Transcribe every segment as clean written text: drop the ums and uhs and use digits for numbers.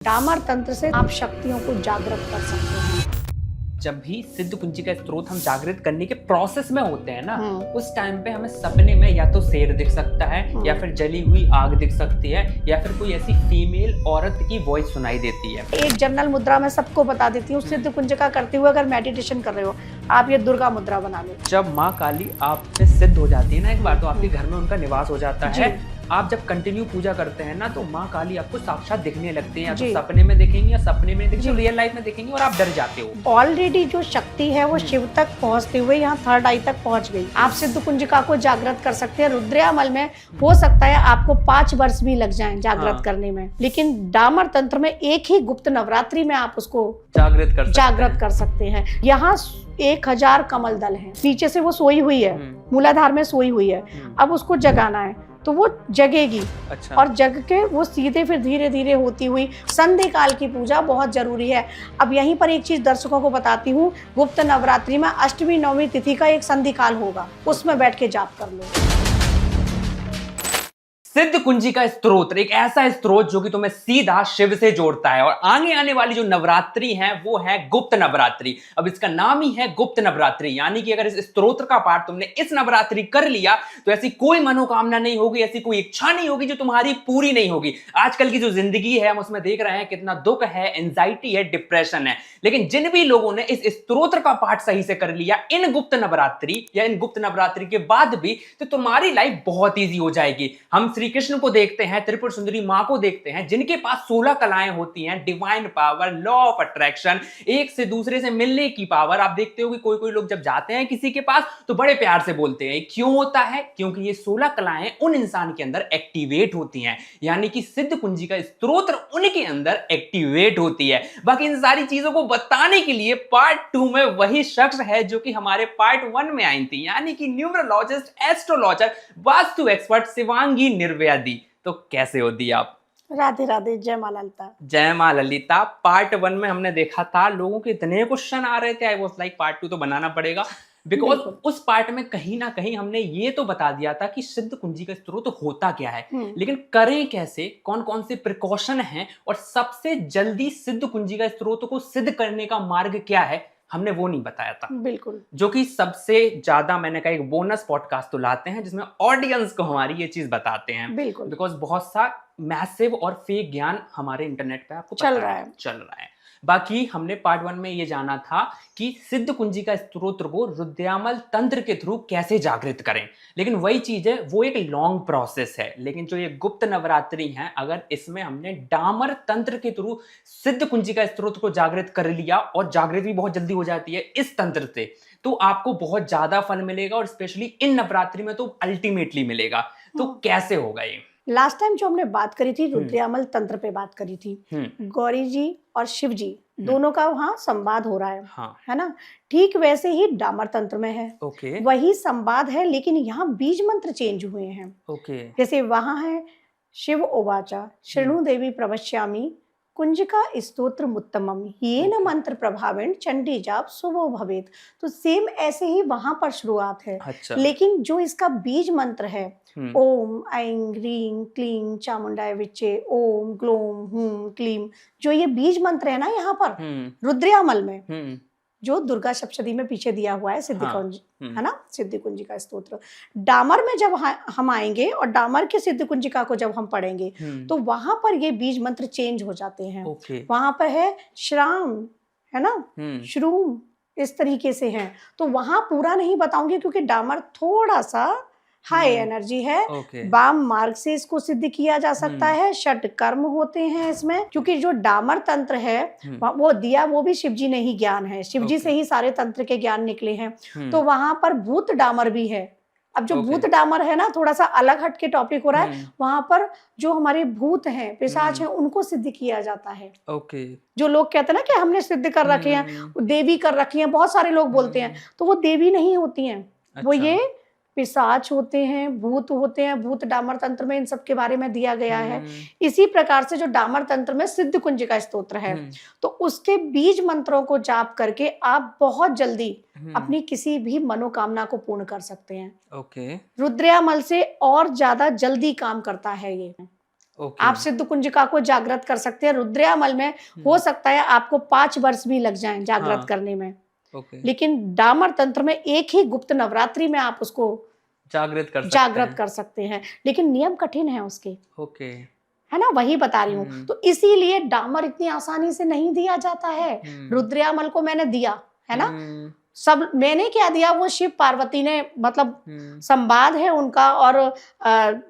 डामर तंत्र से आप शक्तियों को जागृत कर सकते हैं। जब भी सिद्ध कुंजी का स्त्रोत हम जागृत करने के प्रोसेस में होते हैं ना, उस टाइम पे हमें सपने में या तो शेर दिख सकता है या फिर जली हुई आग दिख सकती है या फिर कोई ऐसी फीमेल औरत की वॉइस सुनाई देती है। एक जनरल मुद्रा मैं सबको बता देती हूँ, सिद्ध कुंजिका करते हुए अगर मेडिटेशन कर रहे हो आप ये दुर्गा मुद्रा बना लो। जब माँ काली आप पे सिद्ध हो जाती है ना एक बार, तो आपके घर में उनका निवास हो जाता है। आप जब कंटिन्यू पूजा करते हैं ना, तो माँ काली आपको साक्षात दिखने लगते हैं, या तो सपने में दिखेंगी या सपने में दिखेंगी, रियल लाइफ में दिखेंगी और आप डर जाते हो। ऑलरेडी जो शक्ति है वो शिव तक पहुंचते हुए यहाँ थर्ड आई तक पहुंच गई। आप सिद्ध कुंजिका को जागृत कर सकते हैं। रुद्रयामल में हो सकता है आपको 5 वर्ष भी लग जाएं जागृत करने में, लेकिन डामर तंत्र में एक ही गुप्त नवरात्रि में आप उसको जागृत कर सकते हैं। यहाँ 1000 कमल दल है, नीचे से वो सोई हुई है, मूलाधार में सोई हुई है। अब उसको जगाना है तो वो जगेगी। अच्छा। और जग के वो सीधे फिर धीरे धीरे होती हुई संधि काल की पूजा बहुत जरूरी है। अब यहीं पर एक चीज दर्शकों को बताती हूँ, गुप्त नवरात्रि में अष्टमी नवमी तिथि का एक संधि काल होगा, उसमें बैठ के जाप कर लो। सिद्ध कुंजी का स्त्रोत एक ऐसा स्त्रोत जो कि तुम्हें सीधा शिव से जोड़ता है, और आगे आने वाली जो नवरात्रि है वो है गुप्त नवरात्रि। अब इसका नाम ही है गुप्त नवरात्रि, यानी कि अगर इस स्त्रोत्र का पाठ तुमने इस नवरात्रि कर लिया तो ऐसी कोई मनोकामना नहीं होगी, ऐसी कोई इच्छा नहीं होगी जो तुम्हारी पूरी नहीं होगी। आजकल की जो जिंदगी है हम उसमें देख रहे हैं कितना दुख है, एंजाइटी है, डिप्रेशन है, लेकिन जिन भी लोगों ने इस स्त्रोत्र का पाठ सही से कर लिया इन गुप्त नवरात्रि या इन गुप्त नवरात्रि के बाद भी, तो तुम्हारी लाइफ बहुत ईजी हो जाएगी। हम श्री कृष्ण को देखते हैं, त्रिपुर सुंदरी मां को देखते हैं, जिनके पास 16 कलाएं होती हैं, divine power, law of attraction, एक से दूसरे से मिलने की पावर। आप देखते हो कि कोई कोई लोग जब जाते हैं किसी के पास तो बड़े प्यार से बोलते हैं। क्यों होता है? क्योंकि ये 16 कलाएं उन इंसान के अंदर एक्टिवेट होती हैं, यानी कि सिद्ध कुंजी का स्त्रोत्र उनके अंदर एक्टिवेट होती है। बाकी इन सारी चीजों को बताने के लिए पार्ट 2 में वही शख्स है जो कि हमारे पार्ट 1 में आई थी, यानी कि numerologist, astrologer, vastu expert Shivangi Nirvya दी। तो कैसे होती आप? राधे राधे, जय मां ललिता। जय मां ललिता। पार्ट 1 में हमने देखा था लोगों के इतने क्वेश्चन आ रहे थे, आई वाज लाइक पार्ट 2 तो बनाना पड़ेगा, बिकॉज उस पार्ट में कहीं ना कहीं हमने ये तो बता दिया था कि सिद्ध कुंजी का स्त्रोत तो होता क्या है, लेकिन करें कैसे, कौन कौन से प्रिकॉशन हैं, और सबसे जल्दी सिद्ध कुंजी का स्त्रोत को सिद्ध करने का मार्ग क्या है, हमने वो नहीं बताया था। बिल्कुल। जो कि सबसे ज्यादा मैंने कहा एक बोनस पॉडकास्ट तो लाते हैं जिसमें ऑडियंस को हमारी ये चीज बताते हैं, बिल्कुल, बिकॉज बहुत सा मैसिव और फेक ज्ञान हमारे इंटरनेट पे आपको चल रहा है। बाकी हमने पार्ट 1 में ये जाना था कि सिद्ध कुंजी का स्त्रोत्र को रुद्रयामल तंत्र के थ्रू कैसे जागृत करें, लेकिन वही चीज है, वो एक लॉन्ग प्रोसेस है। लेकिन जो ये गुप्त नवरात्रि है, अगर इसमें हमने डामर तंत्र के थ्रू सिद्ध कुंजी का स्त्रोत्र को जागृत कर लिया, और जागृत भी बहुत जल्दी हो जाती है इस तंत्र से, तो आपको बहुत ज्यादा फल मिलेगा, और स्पेशली इन नवरात्रि में तो अल्टीमेटली मिलेगा। तो कैसे होगा ये? लास्ट टाइम जो हमने बात करी थी रुद्रयामल तंत्र पे बात करी थी, गौरी जी और शिव जी दोनों का वहाँ संवाद हो रहा है, है ना? ठीक वैसे ही डामर तंत्र में है, वही संवाद है, लेकिन यहाँ बीज मंत्र चेंज हुए हैं। जैसे वहां है शिव ओवाचा शृणु देवी प्रवश्यामि कुंजिका स्तोत्र मुत्तमम येन मंत्र प्रभावेण चंडी जाप शुभो भवेत। तो सेम ऐसे ही वहां पर शुरुआत है। अच्छा। लेकिन जो इसका बीज मंत्र है, ओम ऐं ह्रीं क्लीं चामुंडाय विच्चे ओम ग्लोम हुम क्लीम, जो ये बीज मंत्र है ना यहाँ पर रुद्रयामल में, जो दुर्गा सप्तशती में पीछे दिया हुआ है, सिद्धि कुंज है ना, सिद्धि कुंजी का स्तोत्र। डामर में जब हम आएंगे और डामर के सिद्धि कुंजिका को जब हम पढ़ेंगे तो वहां पर ये बीज मंत्र चेंज हो जाते हैं। वहां पर है श्राम, है ना, श्रूम, इस तरीके से है। तो वहां पूरा नहीं बताऊंगी क्योंकि डामर थोड़ा सा हाई एनर्जी है। वाम मार्ग से इसको सिद्ध किया जा सकता है। षट कर्म होते हैं इसमें, क्योंकि जो डामर तंत्र है वो दिया वो भी शिवजी ने ही ज्ञान है, शिवजी से ही सारे तंत्र के ज्ञान निकले हैं। तो वहां पर भूत डामर भी है। अब जो भूत डामर है ना, थोड़ा सा अलग हट के टॉपिक हो रहा है। वहां पर जो हमारे भूत हैं, पिशाच हैं, उनको सिद्ध किया जाता है। जो लोग कहते हैं ना कि हमने सिद्ध कर रखे हैं, देवी कर रखी है, बहुत सारे लोग बोलते हैं, तो वो देवी नहीं होती हैं। वो ये पिशाच होते हैं, भूत होते हैं। भूत डामर तंत्र में इन सब के बारे में दिया गया है। इसी प्रकार से जो डामर तंत्र में सिद्ध कुंजिका स्तोत्र है, तो उसके बीज मंत्रों को जाप करके आप बहुत जल्दी अपनी किसी भी मनोकामना को पूर्ण कर सकते हैं। रुद्रयामल से और ज्यादा जल्दी काम करता है ये। आप सिद्ध कुंजिका को जागृत कर सकते हैं। रुद्रामल में हो सकता है आपको 5 वर्ष भी लग जाएं जागृत करने में, लेकिन डामर तंत्र में एक ही गुप्त नवरात्रि में आप उसको जागृत कर सकते हैं, लेकिन नियम कठिन है उसके। है ना, वही बता रही हूँ। तो इसीलिए डामर इतनी आसानी से नहीं दिया जाता है। रुद्रामल को मैंने दिया है ना, सब मैंने क्या दिया, वो शिव पार्वती ने मतलब संवाद है उनका, और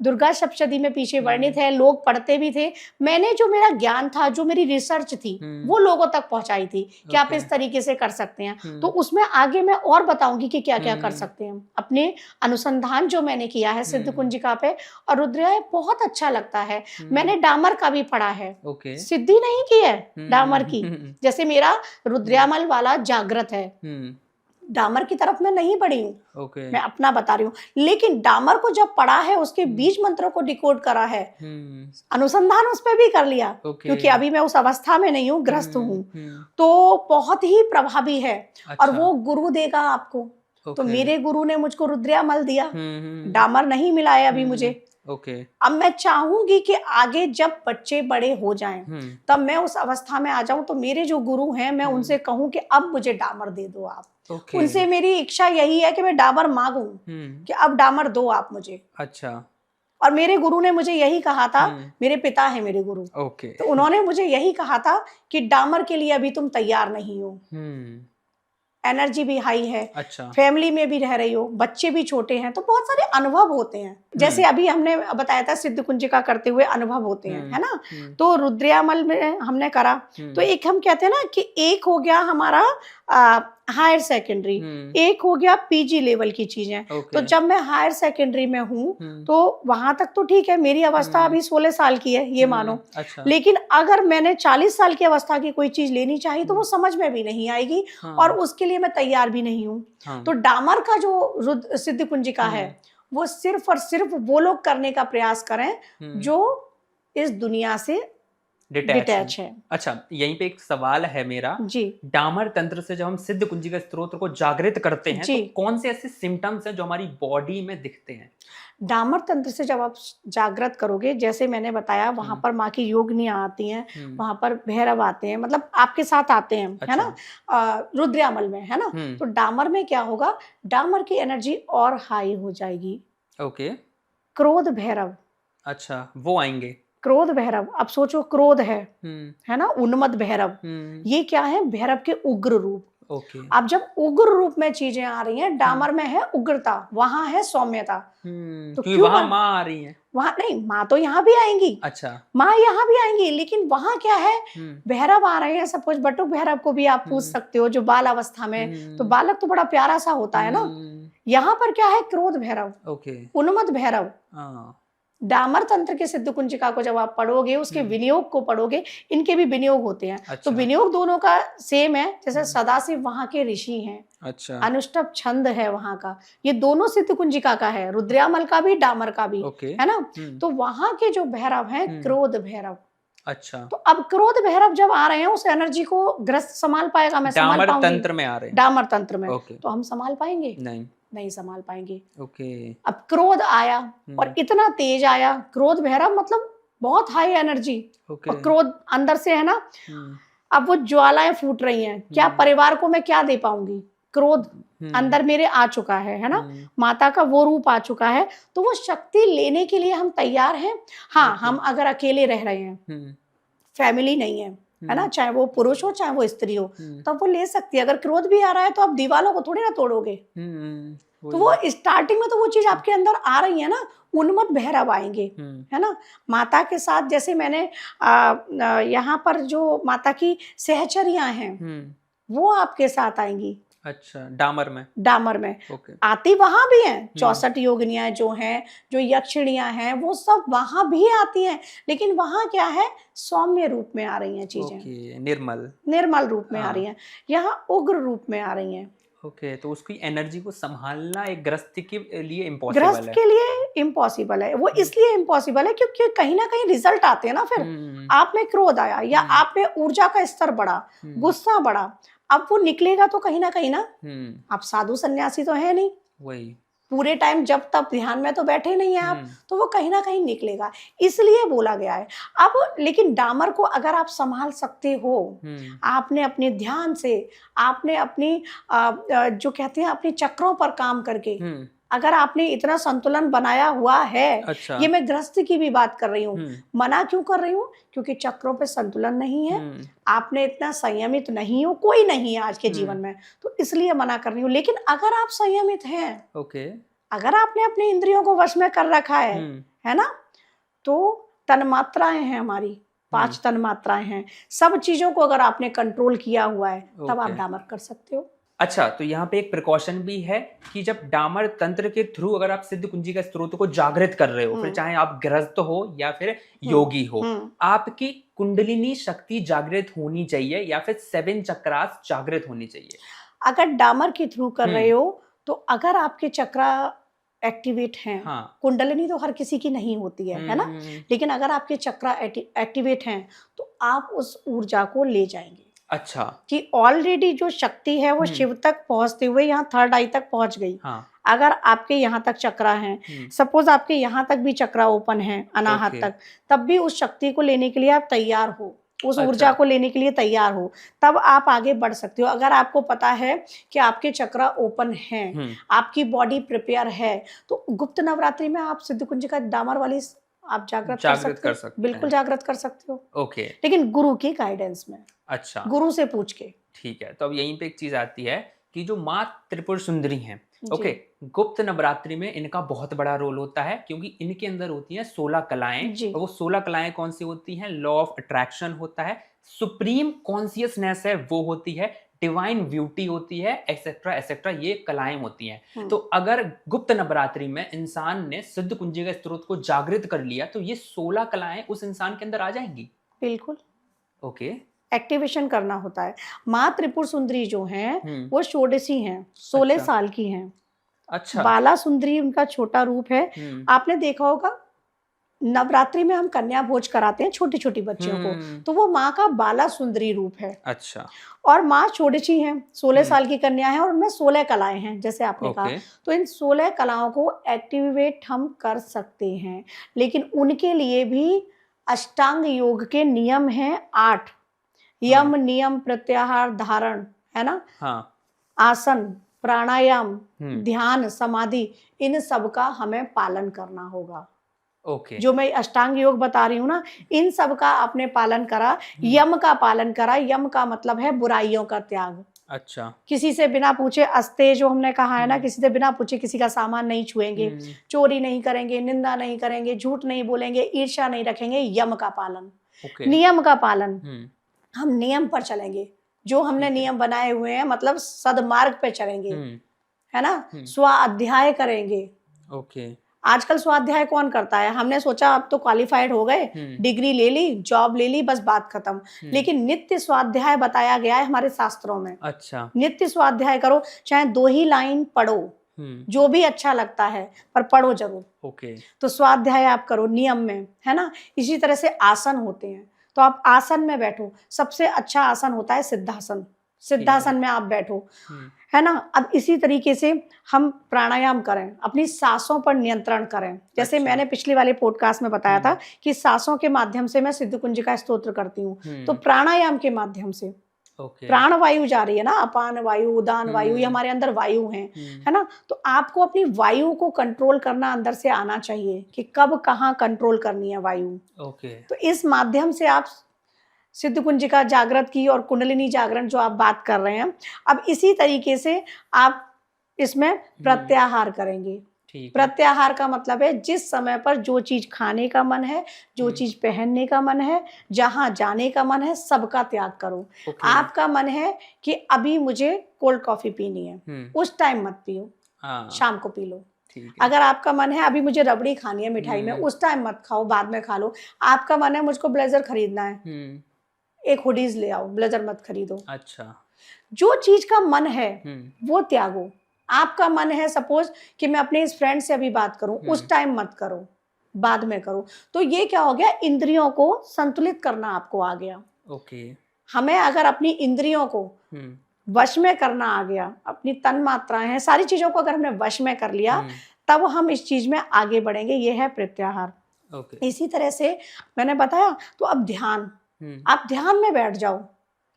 दुर्गा सप्तशती में पीछे वर्णित है, लोग पढ़ते भी थे। मैंने जो मेरा ज्ञान था, जो मेरी रिसर्च थी, वो लोगों तक पहुंचाई थी कि आप इस तरीके से कर सकते हैं। तो उसमें आगे मैं और बताऊंगी कि क्या क्या कर सकते हैं। अपने अनुसंधान जो मैंने किया है सिद्ध कुंजिका पे, और रुद्र बहुत अच्छा लगता है। मैंने डामर का भी पढ़ा है, सिद्धि नहीं की है डामर की, जैसे मेरा रुद्रामल वाला जागृत है, डामर की तरफ मैं नहीं पढ़ी हूँ। मैं अपना बता रही हूँ। लेकिन डामर को जब पढ़ा है, उसके बीज मंत्रों को डिकोड करा है, अनुसंधान उस पर भी कर लिया, क्योंकि अभी मैं उस अवस्था में नहीं हूँ, ग्रस्त हूँ, तो बहुत ही प्रभावी है। और वो गुरु देगा आपको। तो मेरे गुरु ने मुझको रुद्रामल दिया, डामर नहीं मिला है अभी मुझे। अब मैं चाहूंगी कि आगे जब बच्चे बड़े हो जाएं, तब मैं उस अवस्था में आ जाऊं, तो मेरे जो गुरु हैं मैं उनसे कहूं कि अब मुझे डामर दे दो आप। उनसे मेरी इच्छा यही है कि मैं डामर मांगूं कि अब डामर दो आप मुझे। अच्छा। और मेरे गुरु ने मुझे यही कहा था, मेरे पिता है मेरे गुरु, तो उन्होंने मुझे यही कहा था कि डामर के लिए अभी तुम तैयार नहीं हो, एनर्जी भी हाई है, फैमिली में भी रह रही हो, बच्चे भी छोटे हैं, तो बहुत सारे अनुभव होते हैं। जैसे अभी हमने बताया था सिद्ध कुंजिका करते हुए अनुभव होते हैं, है ना। तो रुद्रामल में हमने करा, तो एक हम कहते हैं ना कि एक हो गया हमारा हायर सेकेंडरी, एक हो गया पीजी लेवल की चीजें। तो जब मैं हायर सेकेंडरी में हूँ, तो वहां तक तो ठीक है, मेरी अवस्था अभी 16 साल की है, ये मानो। लेकिन अगर मैंने 40 साल की अवस्था की कोई चीज लेनी चाहिए, तो वो समझ में भी नहीं आएगी, और उसके लिए मैं तैयार भी नहीं हूँ। तो डामर का जो सिद्ध कुंजिका है, वो सिर्फ और सिर्फ वो लोग करने का प्रयास करें जो इस दुनिया से डिटैच है। अच्छा, यहीं पे एक सवाल है मेरा जी। डामर तंत्र से जब हम सिद्ध कुंजिका स्तोत्र को जागृत करते हैं, तो कौन से ऐसे सिम्टम्स हैं जो हमारी बॉडी में दिखते हैं? डामर तंत्र से जब आप जागृत करोगे, जैसे मैंने बताया, वहां पर माँ की योगिनियां आती हैं, वहां पर भैरव आते हैं, मतलब आपके साथ आते हैं। अच्छा। है ना, रुद्रामल में, है ना। तो डामर में क्या होगा, डामर की एनर्जी और हाई हो जाएगी। क्रोध भैरव, अच्छा, वो आएंगे। क्रोध भैरव, अब सोचो क्रोध है ना, उन्मत्त भैरव, ये क्या है, भैरव के उग्र रूप। अब जब उग्र रूप में चीजें आ रही हैं, डामर में है उग्रता, वहां है सौम्यता। तो क्यों वहां माँ आ रही है? वहां नहीं, माँ तो यहाँ भी आएंगी। अच्छा। माँ यहाँ भी आएंगी, लेकिन वहां क्या है, भैरव आ रहे हैं। सपोज बटुक भैरव को भी आप पूछ सकते हो, जो बाल अवस्था में, तो बालक तो बड़ा प्यारा सा होता है ना। यहाँ पर क्या है, क्रोध भैरव, उन्मत्त भैरव। डामर तंत्र के सिद्ध कुंजिका को जब आप पढ़ोगे, उसके विनियोग को पढ़ोगे, इनके भी विनियोग होते हैं। अच्छा। तो विनियोग दोनों का सेम है, जैसे सदाशिव वहां के ऋषि हैं। अच्छा। अनुष्टभ छंद है वहां का, ये दोनों सिद्ध कुंजिका का है, रुद्रामल का भी, डामर का भी, है ना। तो वहां के जो भैरव हैं, क्रोध भैरव। अच्छा। तो अब क्रोध भैरव जब आ रहे हैं, उस एनर्जी को ग्रस्त संभाल पाएगा, मैं संभाल पाऊंगी? डामर तंत्र में आ रहे हैं, डामर तंत्र में, तो हम संभाल पाएंगे? नहीं संभाल पाएंगे। अब क्रोध आया, और इतना तेज आया, क्रोध भैरव मतलब बहुत हाई एनर्जी, और क्रोध अंदर से, है ना। अब वो ज्वालाएं फूट रही हैं, क्या परिवार को मैं क्या दे पाऊंगी, क्रोध अंदर मेरे आ चुका है ना, माता का वो रूप आ चुका है। तो वो शक्ति लेने के लिए हम तैयार हैं। हाँ, हम अगर अकेले रह रहे हैं, फैमिली नहीं है ना, चाहे वो पुरुष हो चाहे वो स्त्री हो, तब वो ले सकती है। अगर क्रोध भी आ रहा है, तो आप दीवालों को थोड़ी ना तोड़ोगे। तो वो स्टार्टिंग में तो वो चीज आपके अंदर आ रही है ना, उन्मत्त भैरव आएंगे, है ना। माता के साथ, जैसे मैंने यहाँ पर जो माता की सहचरियां हैं, वो आपके साथ आएंगी। अच्छा, डामर में आती वहां भी हैं, 64 योगिनियां जो हैं, जो यक्षिणियां हैं, वो सब वहां भी आती हैं। लेकिन वहां क्या है, सौम्य रूप में आ रही हैं चीजें, निर्मल रूप में आ रही हैं। यहाँ उग्र रूप में आ रही हैं। तो उसकी एनर्जी को संभालना एक ग्रस्त के लिए इम्पॉसिबल है। वो इसलिए इम्पॉसिबल है क्योंकि कहीं ना कहीं रिजल्ट आते हैं ना। फिर आप में क्रोध आया, या आप में ऊर्जा का स्तर बढ़ा, गुस्सा बढ़ा, अब वो निकलेगा तो कहीं ना, आप साधु सन्यासी तो है नहीं, वही पूरे टाइम जब तब ध्यान में तो बैठे नहीं है आप, तो वो कहीं ना कहीं निकलेगा, इसलिए बोला गया है। अब लेकिन डामर को अगर आप संभाल सकते हो, आपने अपने ध्यान से, आपने अपनी जो कहते हैं अपने चक्रों पर काम करके, अगर आपने इतना संतुलन बनाया हुआ है, अच्छा। ये मैं गृहस्थ की भी बात कर रही हूँ। मना क्यों कर रही हूँ? क्योंकि चक्रों पे संतुलन नहीं है, आपने इतना संयमित नहीं हो, कोई नहीं है आज के जीवन में, तो इसलिए मना कर रही हूँ। लेकिन अगर आप संयमित हैं, अगर आपने अपने इंद्रियों को वश में कर रखा है ना, तो तन्मात्राएं हैं हमारी, 5 तन्मात्राएं हैं, सब चीजों को अगर आपने कंट्रोल किया हुआ है, तब आप डामर कर सकते हो। अच्छा, तो यहाँ पे एक प्रिकॉशन भी है कि जब डामर तंत्र के थ्रू अगर आप सिद्ध कुंजी का स्त्रोत को जागृत कर रहे हो, फिर चाहे आप गृहस्थ हो या फिर योगी हो, आपकी कुंडलिनी शक्ति जागृत होनी चाहिए या फिर 7 चक्रास जागृत होनी चाहिए। अगर डामर के थ्रू कर रहे हो, तो अगर आपके चक्रा एक्टिवेट हैं, कुंडलिनी तो हर किसी की नहीं होती है ना, लेकिन अगर आपके चक्रा एक्टिवेट हैं, तो आप उस ऊर्जा को ले जाएंगे। अच्छा, कि ऑलरेडी जो शक्ति है वो शिव तक पहुंचते हुए यहाँ 3rd आई तक पहुंच गई। अगर आपके यहाँ तक चक्रा है, सपोज आपके यहाँ तक भी चक्रा ओपन है अनाहत तक, तब भी उस शक्ति को लेने के लिए आप तैयार हो, उस ऊर्जा को लेने के लिए तैयार हो, तब आप आगे बढ़ सकते हो। अगर आपको पता है कि आपके चक्रा ओपन हैं, आपकी बॉडी प्रिपेयर है, तो गुप्त नवरात्रि में आप सिद्ध कुंज का डामर वाली आप जागृत कर सकते हो, बिल्कुल जागृत कर सकते हो। ओके, लेकिन गुरु की गाइडेंस में, अच्छा, गुरु से पूछ के। ठीक है, तो अब यहीं पे एक चीज आती है कि जो माँ त्रिपुर सुंदरी हैं, ओके, गुप्त नवरात्रि में इनका बहुत बड़ा रोल होता है, क्योंकि इनके अंदर होती हैं 16 कलाएं, और वो 16 कलाएं कौन सी होती हैं? लॉ ऑफ अट्रैक्शन होता है, सुप्रीम कॉन्शियसनेस है वो होती है, डिवाइन ब्यूटी होती है, एक्सेट्रा एक्सेट्रा, ये कलाएं होती हैं। तो अगर गुप्त नवरात्रि में इंसान ने सिद्ध कुंजी का स्त्रोत को जागृत कर लिया, तो ये 16 कलाएं उस इंसान के अंदर आ जाएंगी। बिल्कुल, ओके, एक्टिवेशन करना होता है। माँ त्रिपुर सुंदरी जो हैं, वो षोडशी हैं, 16 साल की हैं। अच्छा, बाला सुंदरी उनका छोटा रूप है। आपने देखा होगा नवरात्रि में हम कन्या भोज कराते हैं छोटी छोटी बच्चियों को, तो वो माँ का बाला सुंदरी रूप है। अच्छा, और माँ षोडशी हैं, 16 साल की कन्या है, और उनमें 16 कलाएं हैं जैसे आपने कहा। तो इन 16 कलाओं को एक्टिवेट हम कर सकते हैं, लेकिन उनके लिए भी अष्टांग योग के नियम हैं 8। यम, नियम, प्रत्याहार, धारण, है ना, आसन, प्राणायाम, ध्यान, समाधि, इन सब का हमें पालन करना होगा। जो मैं अष्टांग योग बता रही हूँ ना, इन सब का आपने पालन करा, यम का पालन करा। यम का मतलब है बुराइयों का त्याग। अच्छा, किसी से बिना पूछे अस्ते, जो हमने कहा है ना, किसी से बिना पूछे किसी का सामान नहीं छुएंगे, चोरी नहीं करेंगे, निंदा नहीं करेंगे, झूठ नहीं बोलेंगे, ईर्ष्या नहीं रखेंगे। यम का पालन, नियम का पालन, हम नियम पर चलेंगे, जो हमने नियम बनाए हुए हैं, मतलब सदमार्ग पे चलेंगे, है ना, स्वाध्याय करेंगे। आजकल स्वाध्याय कौन करता है? हमने सोचा अब तो क्वालिफाइड हो गए, डिग्री ले ली, जॉब ले ली, बस बात खत्म। लेकिन नित्य स्वाध्याय बताया गया है हमारे शास्त्रों में। अच्छा, नित्य स्वाध्याय करो, चाहे 2 ही लाइन पढ़ो, जो भी अच्छा लगता है, पर पढ़ो जरूर। तो स्वाध्याय आप करो नियम में, है ना। इसी तरह से आसन होते हैं, तो आप आसन में बैठो। सबसे अच्छा आसन होता है सिद्धासन। सिद्धासन में आप बैठो, है ना। अब इसी तरीके से हम प्राणायाम करें, अपनी सांसों पर नियंत्रण करें। जैसे मैंने पिछले वाले पॉडकास्ट में बताया था कि सांसों के माध्यम से मैं सिद्ध कुंज का स्तोत्र करती हूँ, तो प्राणायाम के माध्यम से प्राण वायु जा रही है ना, अपान वायु, उदान वायु, ये हमारे अंदर वायु है ना। तो आपको अपनी वायु को कंट्रोल करना अंदर से आना चाहिए कि कब कहाँ कंट्रोल करनी है वायु। तो इस माध्यम से आप सिद्ध कुंजिका जागृत की और कुंडलिनी जागरण जो आप बात कर रहे हैं, अब इसी तरीके से आप इसमें प्रत्याहार करेंगे। प्रत्याहार का मतलब है जिस समय पर जो चीज खाने का मन है, जो चीज पहनने का मन है, जहां जाने का मन है, सबका त्याग करो। आपका मन है कि अभी मुझे कोल्ड कॉफी पीनी है, उस टाइम मत पियो, शाम को पी लो। अगर आपका मन है अभी मुझे रबड़ी खानी है मिठाई में, उस टाइम मत खाओ, बाद में खा लो। आपका मन है मुझको ब्लेजर खरीदना है, एक हुडीज ले आओ, ब्लेजर मत खरीदो। अच्छा, जो चीज का मन है वो त्यागो। आपका मन है सपोज कि मैं अपने इस फ्रेंड से अभी बात करूं, उस टाइम मत करो, बाद में करो। तो ये क्या हो गया, इंद्रियों को संतुलित करना आपको आ गया। हमें अगर अपनी इंद्रियों को वश में करना आ गया, अपनी तन मात्राएं हैं, सारी चीजों को अगर हमने वश में कर लिया तब हम इस चीज में आगे बढ़ेंगे। ये है प्रत्याहार। इसी तरह से मैंने बताया, तो अब ध्यान, आप ध्यान में बैठ जाओ।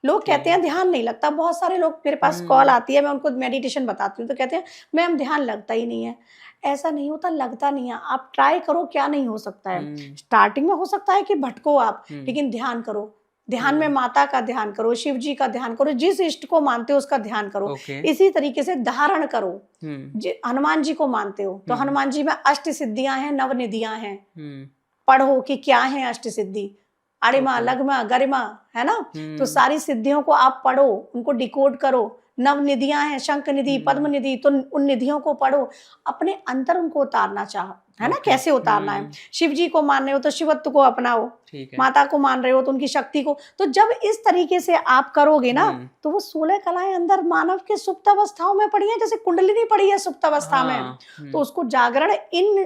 लोग कहते हैं ध्यान नहीं लगता, बहुत सारे लोग मेरे पास कॉल आती है, मैं उनको मेडिटेशन बताती हूँ तो कहते हैं मैम ध्यान लगता ही नहीं है। ऐसा नहीं होता, लगता नहीं है, आप ट्राई करो, क्या नहीं हो सकता है। स्टार्टिंग में हो सकता है कि भटको आप, लेकिन ध्यान करो। ध्यान में माता का ध्यान करो, शिव जी का ध्यान करो, जिस इष्ट को मानते हो उसका ध्यान करो। इसी तरीके से धारण करो। हनुमान जी को मानते हो तो हनुमान जी में अष्ट सिद्धियां हैं, नव निधियां हैं। पढ़ो कि क्या है अष्ट सिद्धि, अरिमा लगमा गरिमा, है ना। तो सारी सिद्धियों को आप पढ़ो, उनको डिकोड करो। नव निधियां हैं, शंख निधि, पद्म निधि, तो उन निधियों को पढ़ो, अपने अंतर उनको उतारना चाहो, है ना। कैसे उतारना है, शिव जी को मान रहे हो तो शिवत्व को अपनाओ, माता को मान रहे हो तो उनकी शक्ति को। तो जब इस तरीके से आप करोगे ना, तो वो 16 कलाएं अंदर मानव के सुप्त अवस्थाओं में पड़ी है, जैसे कुंडलिनी पड़ी है सुप्त अवस्था में। तो उसको जागरण, इन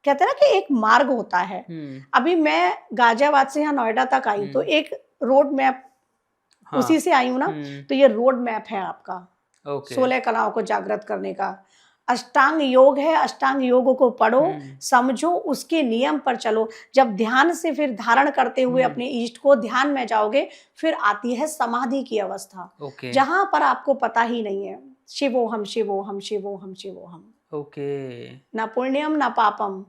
कहते हैं ना कि एक मार्ग होता है। अभी मैं गाजियाबाद से यहाँ नोएडा तक आई तो एक रोड मैप, उसी से आई हूँ ना, तो ये रोड मैप है आपका 16 कलाओं को जागृत करने का। अष्टांग योग है, अष्टांग योग को पढ़ो, समझो, उसके नियम पर चलो। जब ध्यान से फिर धारण करते हुए अपने इष्ट को ध्यान में जाओगे, फिर आती है समाधि की अवस्था, जहां पर आपको पता ही नहीं है शिवोहम शिवोहम शिवोहम शिवोहम। न पुण्यम न पापम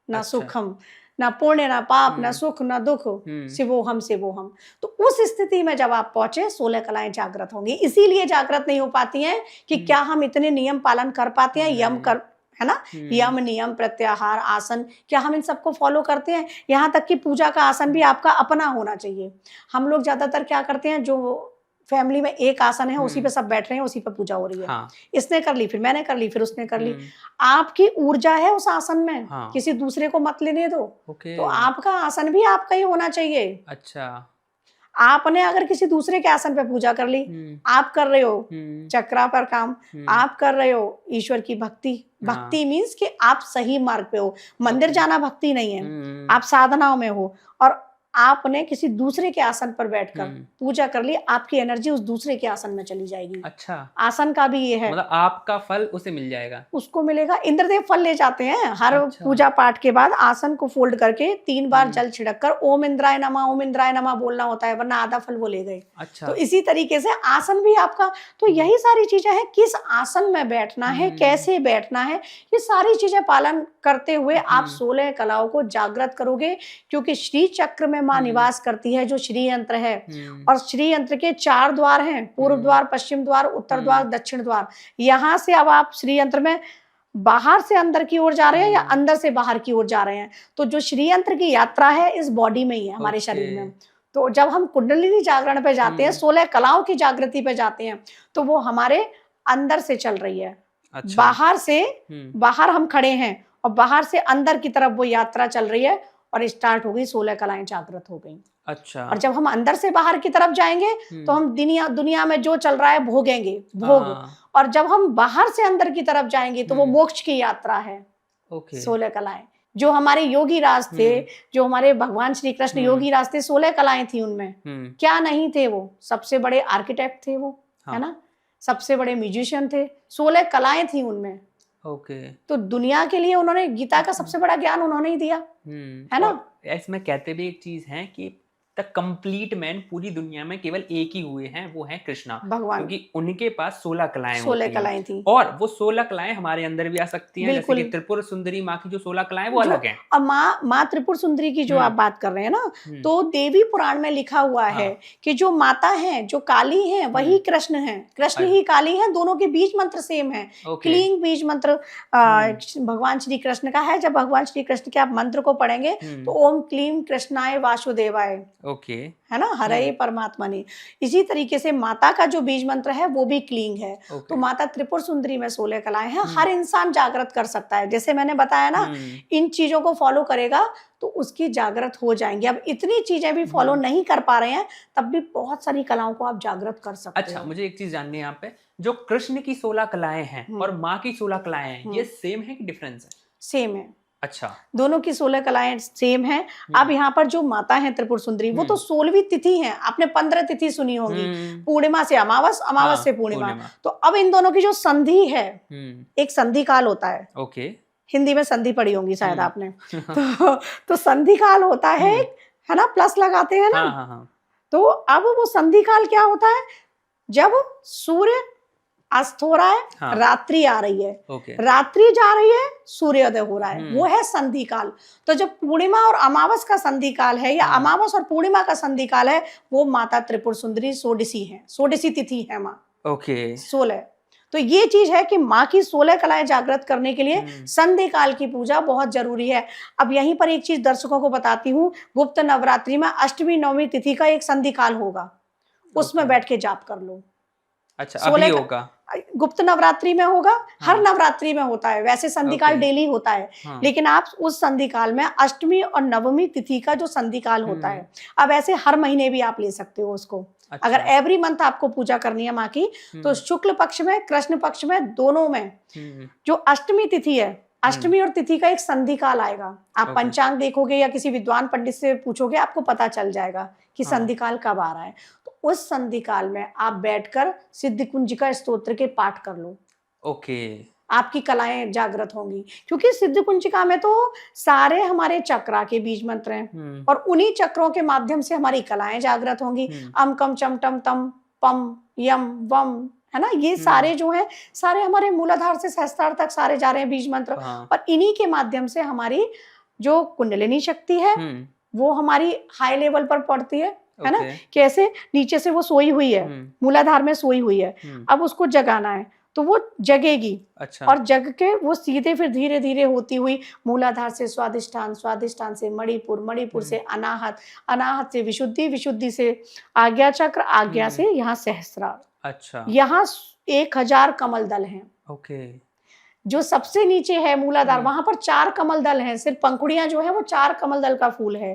न सुखम, न पुण्य न पाप न सुख न दुख, शिवोहम शिवोहम। तो उस स्थिति में जब आप पहुंचे, 16 कलाएं जागृत होंगी। इसीलिए जागृत नहीं हो पाती हैं कि क्या हम इतने नियम पालन कर पाते हैं, यम कर, है ना, यम नियम प्रत्याहार आसन, क्या हम इन सबको फॉलो करते हैं। यहाँ तक कि पूजा का आसन भी आपका अपना होना चाहिए। हम लोग ज्यादातर क्या करते हैं, जो फैमिली में एक आसन है उसी पे सब बैठ रहे हैं, उसी पे पूजा हो रही है। इसने कर ली, फिर मैंने कर ली, फिर उसने कर ली। आपकी ऊर्जा है उस आसन में, किसी दूसरे को मत लेने दो। तो आपका आसन भी आपका ही होना चाहिए। अच्छा, आपने अगर किसी दूसरे के आसन पे पूजा कर ली, आप कर रहे हो चक्रा पर काम, आप कर रहे हो ईश्वर की भक्ति। भक्ति मीन्स कि आप सही मार्ग पे हो। मंदिर जाना भक्ति नहीं है, आप साधनाओं में हो। और आपने किसी दूसरे के आसन पर बैठकर पूजा कर ली, आपकी एनर्जी उस दूसरे के आसन में चली जाएगी। अच्छा, आसन का भी ये है, मतलब आपका फल उसे मिल जाएगा, उसको मिलेगा। इंद्रदेव फल ले जाते हैं हर पूजा पाठ के बाद। आसन को फोल्ड करके 3 बार जल छिड़क कर ओम इंद्राय नमः, ओम इंद्राय नमः बोलना होता है, वरना आधा फल वो ले गए। अच्छा, तो इसी तरीके से आसन भी आपका। तो यही सारी चीजें हैं, किस आसन में बैठना है, कैसे बैठना है, ये सारी चीजें पालन करते हुए आप 16 कलाओं को जागृत करोगे। क्योंकि श्री चक्र में मां निवास करती है, जो श्री यंत्र है। और श्री यंत्र के 4 द्वार हैं, पूर्व द्वार, पश्चिम द्वार, उत्तर द्वार, दक्षिण द्वार। यहाँ से अब आप श्री यंत्र में बाहर से अंदर की ओर जा रहे हैं या अंदर से बाहर की ओर जा रहे हैं। तो जो श्री यंत्र की यात्रा है इस बॉडी में ही है, हमारे शरीर में। तो जब हम कुंडलिनी जागरण पे जाते हैं, 16 कलाओं की जागृति पे जाते हैं, तो वो हमारे अंदर से चल रही है। अच्छा। बाहर से, बाहर हम खड़े हैं और बाहर से अंदर की तरफ वो यात्रा चल रही है और स्टार्ट हो गई, 16 कलाएं जागृत हो गई। अच्छा। और जब हम अंदर से बाहर की तरफ जाएंगे तो हम दुनिया में जो चल रहा है भोगेंगे, भोग। और जब हम बाहर से अंदर की तरफ जाएंगे तो वो मोक्ष की यात्रा है। 16 कलाएं जो हमारे योगी राज थे, जो हमारे भगवान श्री कृष्ण योगी राज थे, 16 कलाएं थी उनमें। क्या नहीं थे वो? सबसे बड़े आर्किटेक्ट थे वो, है ना, सबसे बड़े म्यूजिशियन थे। 16 कलाएं थी उनमें। तो दुनिया के लिए उन्होंने, गीता का सबसे बड़ा ज्ञान उन्होंने ही दिया, है ना। इसमें कहते भी एक चीज है कि द कंप्लीट मैन पूरी दुनिया में केवल एक ही हुए हैं, वो है कृष्णा भगवान, क्योंकि उनके पास 16 कलाएं 16 कलाएं थी। और वो 16 कलाएं हमारे अंदर भी आ सकती हैं, जैसे कि त्रिपुर सुंदरी माँ की जो 16 कलाएं वो अलग हैं। और माँ त्रिपुर सुंदरी की जो आप बात कर रहे हैं ना, तो देवी पुराण में लिखा हुआ है कि जो माता है, जो काली है, वही कृष्ण है, कृष्ण ही काली है, दोनों के बीज मंत्र सेम है। क्लींग बीज मंत्र भगवान श्री कृष्ण का है। जब भगवान श्री कृष्ण के आप मंत्र को पढ़ेंगे तो ओम क्लीं कृष्णाय वासुदेवाय, है ना, हरे परमात्मा ने। इसी तरीके से माता का जो बीज मंत्र है वो भी क्लींग है। तो माता त्रिपुर सुंदरी में 16 कलाएं हैं। हर इंसान जागृत कर सकता है, जैसे मैंने बताया ना, इन चीजों को फॉलो करेगा तो उसकी जागृत हो जाएंगे। अब इतनी चीजें भी फॉलो नहीं कर पा रहे हैं, तब भी बहुत सारी कलाओं को आप जागृत कर सकते हैं। अच्छा, मुझे एक चीज जाननी है यहाँ पे, जो कृष्ण की 16 कलाएं हैं और माँ की 16 कलाएं हैं, ये सेम है कि डिफरेंस है? सेम है। अच्छा, दोनों की 16 कलाएं सेम हैं। अब यहाँ पर जो माता है त्रिपुर सुंदरी, वो तो 16वीं तिथि है। आपने 15 तिथि सुनी होगी, पूर्णिमा से अमावस, अमावस से पूर्णिमा। तो अब इन दोनों की जो संधि है, एक संधि काल होता है। ओके, हिंदी में संधि पढ़ी होंगी शायद आपने। तो संधि काल होता है ना, प्लस लगाते हैं ना। तो अब वो संधि काल क्या होता है, जब सूर्य अस्त हो रहा है, रात्रि आ रही है, रात्रि जा रही है, सूर्योदय हो रहा है, वो है संधि काल। तो जब पूर्णिमा और अमावस का संधि काल है, या अमावस और पूर्णिमा का संधि काल है, वो माता त्रिपुर सुंदरी षोडशी है, षोडशी तिथि है माँ। 16। तो ये चीज है कि माँ की 16 कलाएं जागृत करने के लिए संधि काल की पूजा बहुत जरूरी है। अब यहीं पर एक चीज दर्शकों को बताती हूँ, गुप्त नवरात्रि में अष्टमी नवमी तिथि का एक संधि काल होगा, उसमें बैठ के जाप कर लो। अच्छा, अभी होगा? गुप्त नवरात्रि में होगा। हर नवरात्रि में होता है, वैसे संधि काल डेली होता है। लेकिन आप उस संधि काल में अष्टमी और नवमी तिथि का जो संधि काल होता है, अब ऐसे हर महीने भी आप ले सकते हो उसको। अच्छा। अगर एवरी मंथ आपको पूजा करनी है माँ की, तो शुक्ल पक्ष में, कृष्ण पक्ष में, दोनों में जो अष्टमी तिथि है, अष्टमी और तिथि का एक संधि काल आएगा। आप पंचांग देखोगे या किसी विद्वान पंडित से पूछोगे, आपको पता चल जाएगा कि संधि काल कब आ रहा है। तो उस संधि काल में आप बैठकर सिद्ध कुंजिका स्तोत्र के पाठ कर लो। आपकी कलाएं जागृत होंगी, क्योंकि सिद्ध कुंजिका में तो सारे हमारे चक्रा के बीज मंत्र हैं, और उन्हीं चक्रों के माध्यम से हमारी कलाएं जागृत होंगी। अम कम चम टम तम पम यम वम, है ना, ये सारे जो हैं, सारे हमारे मूलाधार से सहस्त्रार तक सारे जा रहे हैं बीज मंत्र। और इन्हीं के माध्यम से हमारी जो कुंडलिनी शक्ति है, वो हमारी हाई लेवल पर पड़ती है ना। कैसे, नीचे से वो सोई हुई है, मूलाधार में सोई हुई है, अब उसको जगाना है, तो वो जगेगी। अच्छा। और जग के वो सीधे फिर धीरे धीरे होती हुई मूलाधार से स्वादिष्ठान, स्वादिष्ठान से मणिपुर, मणिपुर से अनाहत, अनाहत से विशुद्धि, विशुद्धि से आज्ञा चक्र, आज्ञा से यहाँ सहस्त्रार। अच्छा। यहाँ 1000 कमल दल हैं। जो सबसे नीचे है मूलाधार, वहां पर 4 कमल दल हैं, सिर्फ पंखुड़ियां जो है वो 4 कमल दल का फूल है।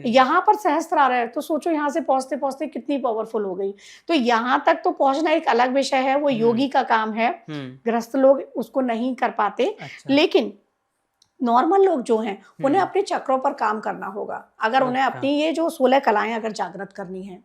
यहाँ पर सहस्त्रार है, तो सोचो यहाँ से पहुंचते पहुंचते कितनी पावरफुल हो गई। तो यहाँ तक तो पहुंचना एक अलग विषय है, वो योगी का काम है, गृहस्थ लोग उसको नहीं कर पाते। अच्छा। लेकिन नॉर्मल लोग जो हैं, उन्हें अपने चक्रों पर काम करना होगा, अगर उन्हें अपनी ये जो 16 कलाएं अगर जागृत करनी है।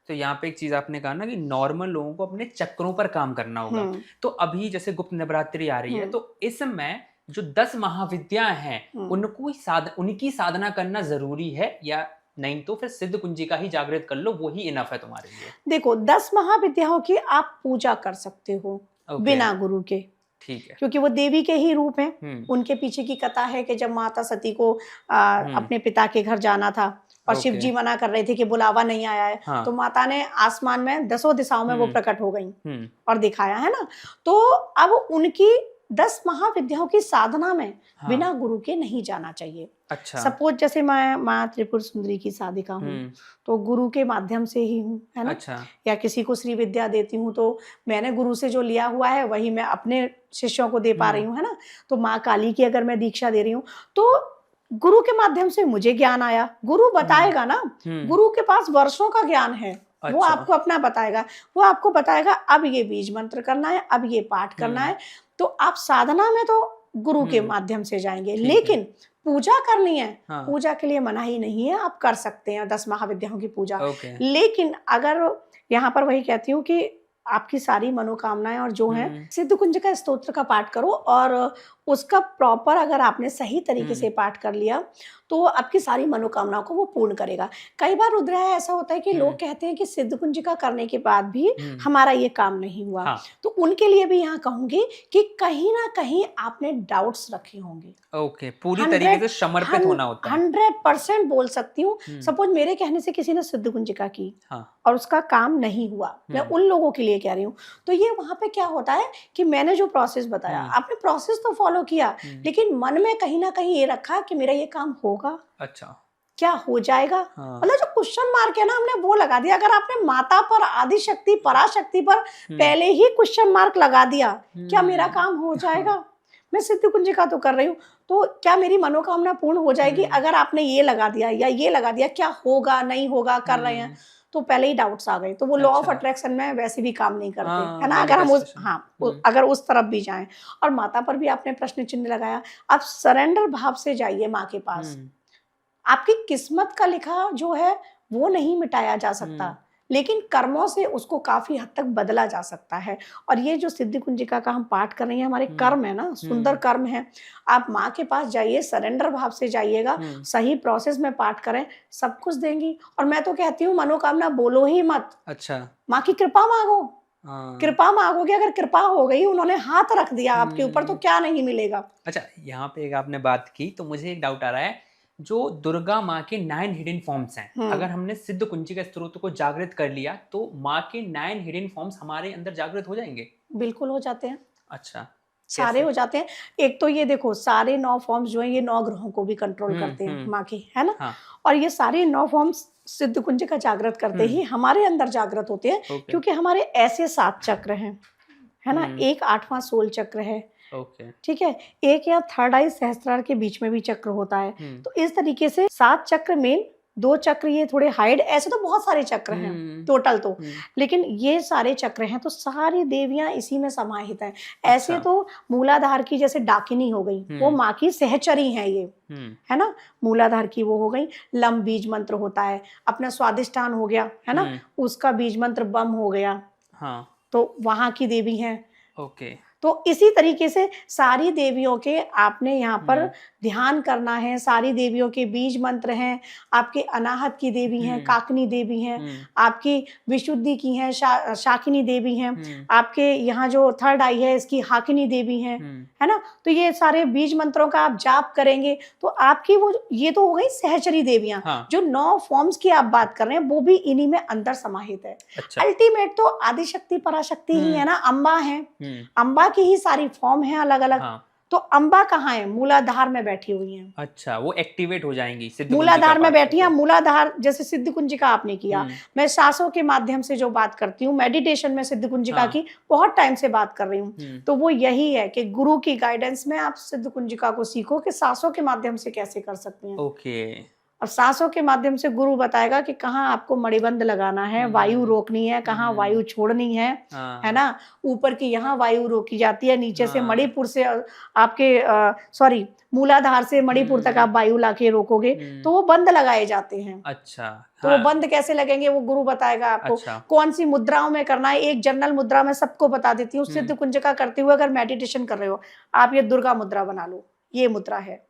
तो यहाँ पे एक चीज आपने कहा ना कि नॉर्मल लोगों को अपने चक्रों पर काम करना होगा। तो अभी जैसे गुप्त नवरात्रि आ रही है, तो इस समय जो 10 महाविद्या हैं, उनको उनकी साधना करना जरूरी है, या नहीं तो फिर सिद्ध कुंजिका ही जागृत कर लो, वो ही इनफ है तुम्हारे लिए? देखो, 10 महाविद्याओं की आप पूजा कर सकते हो बिना गुरु के। ठीक है, क्योंकि वो देवी के ही रूप हैं। उनके पीछे की कथा है कि जब माता सती को अपने पिता के घर जाना था, और शिव जी मना कर रहे थे कि बुलावा नहीं आया है। हाँ। तो माता ने आसमान में 10 दिशाओं में वो प्रकट हो गई और दिखाया, है ना। तो अब उनकी 10 महाविद्याओं की साधना में बिना गुरु के नहीं जाना चाहिए। अच्छा। सपोज जैसे मैं माँ त्रिपुर सुंदरी की साधिका हूँ, तो गुरु के माध्यम से ही हूँ, है ना। अच्छा। या किसी को श्री विद्या देती हूँ, तो मैंने गुरु से जो लिया हुआ है वही मैं अपने शिष्यों को दे पा रही हूँ, है ना। तो माँ काली की अगर मैं दीक्षा दे रही हूँ, तो गुरु के माध्यम से मुझे ज्ञान आया, गुरु बताएगा ना, गुरु के पास वर्षों का ज्ञान है। अच्छा। वो आपको अपना बताएगा, वो आपको बताएगा अब ये बीज मंत्र करना है, अब ये पाठ करना है। तो आप साधना में तो गुरु के माध्यम से जाएंगे, लेकिन पूजा करनी है, हाँ। पूजा के लिए मनाही नहीं है, आप कर सकते हैं 10 महाविद्याओं की पूजा। लेकिन अगर यहाँ पर वही कहती हूँ कि आपकी सारी मनोकामनाएं और जो है, सिद्ध कुंजिका स्तोत्र का पाठ करो, और उसका प्रॉपर अगर आपने सही तरीके से पाठ कर लिया, तो आपकी सारी मनोकामनाओं को वो पूर्ण करेगा। कई बार रुद्राय ऐसा होता है कि लोग कहते हैं कि सिद्ध कुंजिका करने के बाद भी हमारा ये काम नहीं हुआ। हाँ। तो उनके लिए भी यहाँ कहूंगी कि कहीं ना कहीं आपने डाउट्स रखे होंगे। पूरी तरीके से समर्पित होना होता है। 100% बोल सकती हूँ। सपोज मेरे कहने से किसी ने सिद्ध कुंजिका की, हाँ। और उसका काम नहीं हुआ, मैं उन लोगों के लिए कह रही हूँ। तो ये वहां पे क्या होता है कि मैंने जो प्रोसेस बताया, आपने प्रोसेस तो फॉलो किया, लेकिन मन में कहीं ना कहीं ये रखा कि मेरा ये काम होगा। अच्छा, क्या हो जाएगा, मतलब जो क्वेश्चन मार्क है ना, हमने वो लगा दिया। अगर आपने माता पर, आदि शक्ति, पराशक्ति पर पहले ही क्वेश्चन मार्क लगा दिया, क्या मेरा काम हो जाएगा, मैं सिद्ध कुंजिका तो कर रही हूँ, तो क्या मेरी मनोकामना पूर्ण हो जाएगी, अगर आपने ये लगा दिया या ये लगा दिया, क्या होगा नहीं होगा कर रहे हैं, तो पहले ही डाउट्स आ गए। तो वो लॉ ऑफ अट्रैक्शन में वैसे भी काम नहीं करते, है ना, अगर हम अगर उस तरफ भी जाएं। और माता पर भी आपने प्रश्न चिन्ह लगाया। आप सरेंडर भाव से जाइए माँ के पास। आपकी किस्मत का लिखा जो है वो नहीं मिटाया जा सकता, लेकिन कर्मों से उसको काफी हद तक बदला जा सकता है। और ये जो सिद्धि कुंजिका का हम पाठ कर रहे हैं, हमारे कर्म है ना, सुंदर कर्म है। आप माँ के पास जाइए, सरेंडर भाव से जाइएगा, सही प्रोसेस में पाठ करें, सब कुछ देंगी। और मैं तो कहती हूँ मनोकामना बोलो ही मत। अच्छा, माँ की कृपा मांगो। कृपा मांगोगे, अगर कृपा हो गई, उन्होंने हाथ रख दिया आपके ऊपर, तो क्या नहीं मिलेगा। अच्छा, यहाँ पे एक आपने बात की तो मुझे एक डाउट आ रहा है, जो दुर्गा माँ के 9 हिडन फॉर्म्स हैं, अगर हमने सिद्ध कुंजिका स्तोत्र को जागृत कर लिया तो माँ के 9 हिडन फॉर्म्स हमारे अंदर जागृत हो जाएंगे? बिल्कुल हो जाते हैं। अच्छा, सारे हो जाते हैं। एक तो ये देखो, सारे 9 फॉर्म्स जो हैं ये 9 ग्रहों को भी कंट्रोल करते हैं माँ की, है ना। हाँ। और ये सारे 9 फॉर्म्स सिद्ध कुंजिका जागृत करते ही हमारे अंदर जागृत होते हैं, क्योंकि हमारे ऐसे 7 चक्र हैं, है ना। एक 8वां सोल चक्र है, ठीक है। एक या थर्ड आई सहस्त्रार के बीच में भी चक्र होता है। तो इस तरीके से 7 चक्र मेन, 2 चक्र ये थोड़े हाइड, ऐसे तो बहुत सारे चक्र हैं टोटल तो, लेकिन ये सारे चक्र हैं तो सारी देवियां इसी में समाहित हैं। ऐसे तो मूलाधार की जैसे डाकिनी हो गई, वो माँ की सहचरी है ये, है ना। मूलाधार की वो हो गई। लम बीज मंत्र होता है, अपना स्वादिष्टान हो गया, है ना, उसका बीज मंत्र बम हो गया। हाँ, तो वहां की देवी हैं। ओके, तो इसी तरीके से सारी देवियों के आपने यहाँ पर ध्यान करना है। सारी देवियों के बीज मंत्र हैं। आपके अनाहत की देवी हैं, काकनी देवी हैं, आपकी विशुद्धि की हैं, शाकिनी देवी हैं, आपके यहाँ जो थर्ड आई है इसकी हाकिनी देवी हैं, है ना। तो ये सारे बीज मंत्रों का आप जाप करेंगे तो आपकी वो, ये तो हो गई सहचरी देवियां। हाँ। जो 9 फॉर्म्स की आप बात कर रहे हैं वो भी इन्हीं में अंदर समाहित है। अच्छा। अल्टीमेट तो आदिशक्ति पराशक्ति ही है ना, अम्बा है। अम्बा की ही सारी फॉर्म है अलग अलग। हाँ। तो अम्बा कहाँ है? मूलाधार में बैठी हुई हैं। अच्छा, वो एक्टिवेट हो जाएंगी मूलाधार में बैठी हैं। मूलाधार जैसे सिद्ध कुंजिका आपने किया, मैं सांसों के माध्यम से जो बात करती हूँ, मेडिटेशन में सिद्ध कुंजिका की बहुत टाइम से बात कर रही हूँ, तो वो यही है कि गुरु की गाइडेंस में आप सिद्ध कुंजिका को सीखो कि सांसों के माध्यम से कैसे कर सकते हैं। ओके। और सांसों के माध्यम से गुरु बताएगा कि कहाँ आपको मणिबंध लगाना है, वायु रोकनी है, कहाँ वायु छोड़नी है ना। ऊपर की यहाँ वायु रोकी जाती है, नीचे से मणिपुर से आपके मूलाधार से मणिपुर तक आप वायु लाके रोकोगे तो वो बंद लगाए जाते हैं। अच्छा। तो वो बंद कैसे लगेंगे वो गुरु बताएगा आपको। अच्छा। कौन सी मुद्राओं में करना है, एक जनरल मुद्रा में सबको बता देती हूँ। सिद्ध कुंजिका करते हुए अगर मेडिटेशन कर रहे हो आप, ये दुर्गा मुद्रा बना लो, ये मुद्रा है,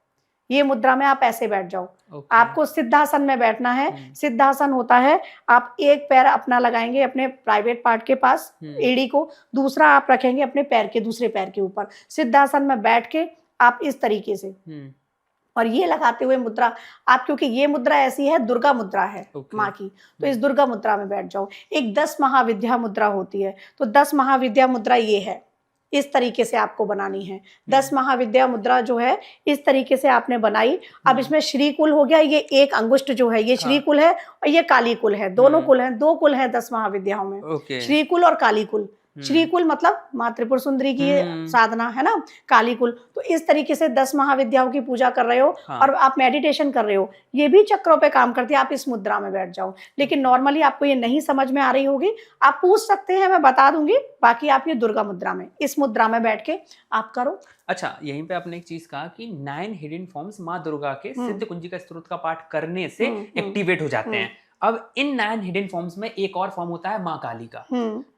ये मुद्रा में आप ऐसे बैठ जाओ। आपको सिद्धासन में बैठना है। सिद्धासन होता है, आप एक पैर अपना लगाएंगे अपने प्राइवेट पार्ट के पास, एड़ी को, दूसरा आप रखेंगे अपने पैर के दूसरे पैर के ऊपर। सिद्धासन में बैठ के आप इस तरीके से, और ये लगाते हुए मुद्रा आप, क्योंकि ये मुद्रा ऐसी है, दुर्गा मुद्रा है माँ की, तो इस दुर्गा मुद्रा में बैठ जाओ। एक 10 महाविद्या मुद्रा होती है, तो 10 महाविद्या मुद्रा ये है, इस तरीके से आपको बनानी है। 10 महाविद्या मुद्रा जो है इस तरीके से आपने बनाई। अब इसमें श्रीकुल हो गया, ये एक अंगुष्ठ जो है ये श्रीकुल है और ये काली कुल है, दोनों कुल हैं, 2 कुल हैं 10 महाविद्याओं में, श्रीकुल और काली कुल। श्रीकुल मतलब माँ त्रिपुर सुंदरी की साधना है ना, काली कुल। तो इस तरीके से 10 महाविद्याओं की पूजा कर रहे हो और आप मेडिटेशन कर रहे हो, ये भी चक्रों पे काम करती है। आप इस मुद्रा में बैठ जाओ, लेकिन नॉर्मली आपको ये नहीं समझ में आ रही होगी, आप पूछ सकते हैं, मैं बता दूंगी। बाकी आप ये दुर्गा मुद्रा में, इस मुद्रा में बैठ के आप करो। अच्छा, यहीं पे आपने एक चीज कहा कि 9 हिडन फॉर्म्स माँ दुर्गा के सिद्ध कुंजिका स्तोत्र का पाठ करने से एक्टिवेट हो जाते हैं। अब इन 9 हिडन फॉर्म्स में एक और फॉर्म होता है माँ काली का।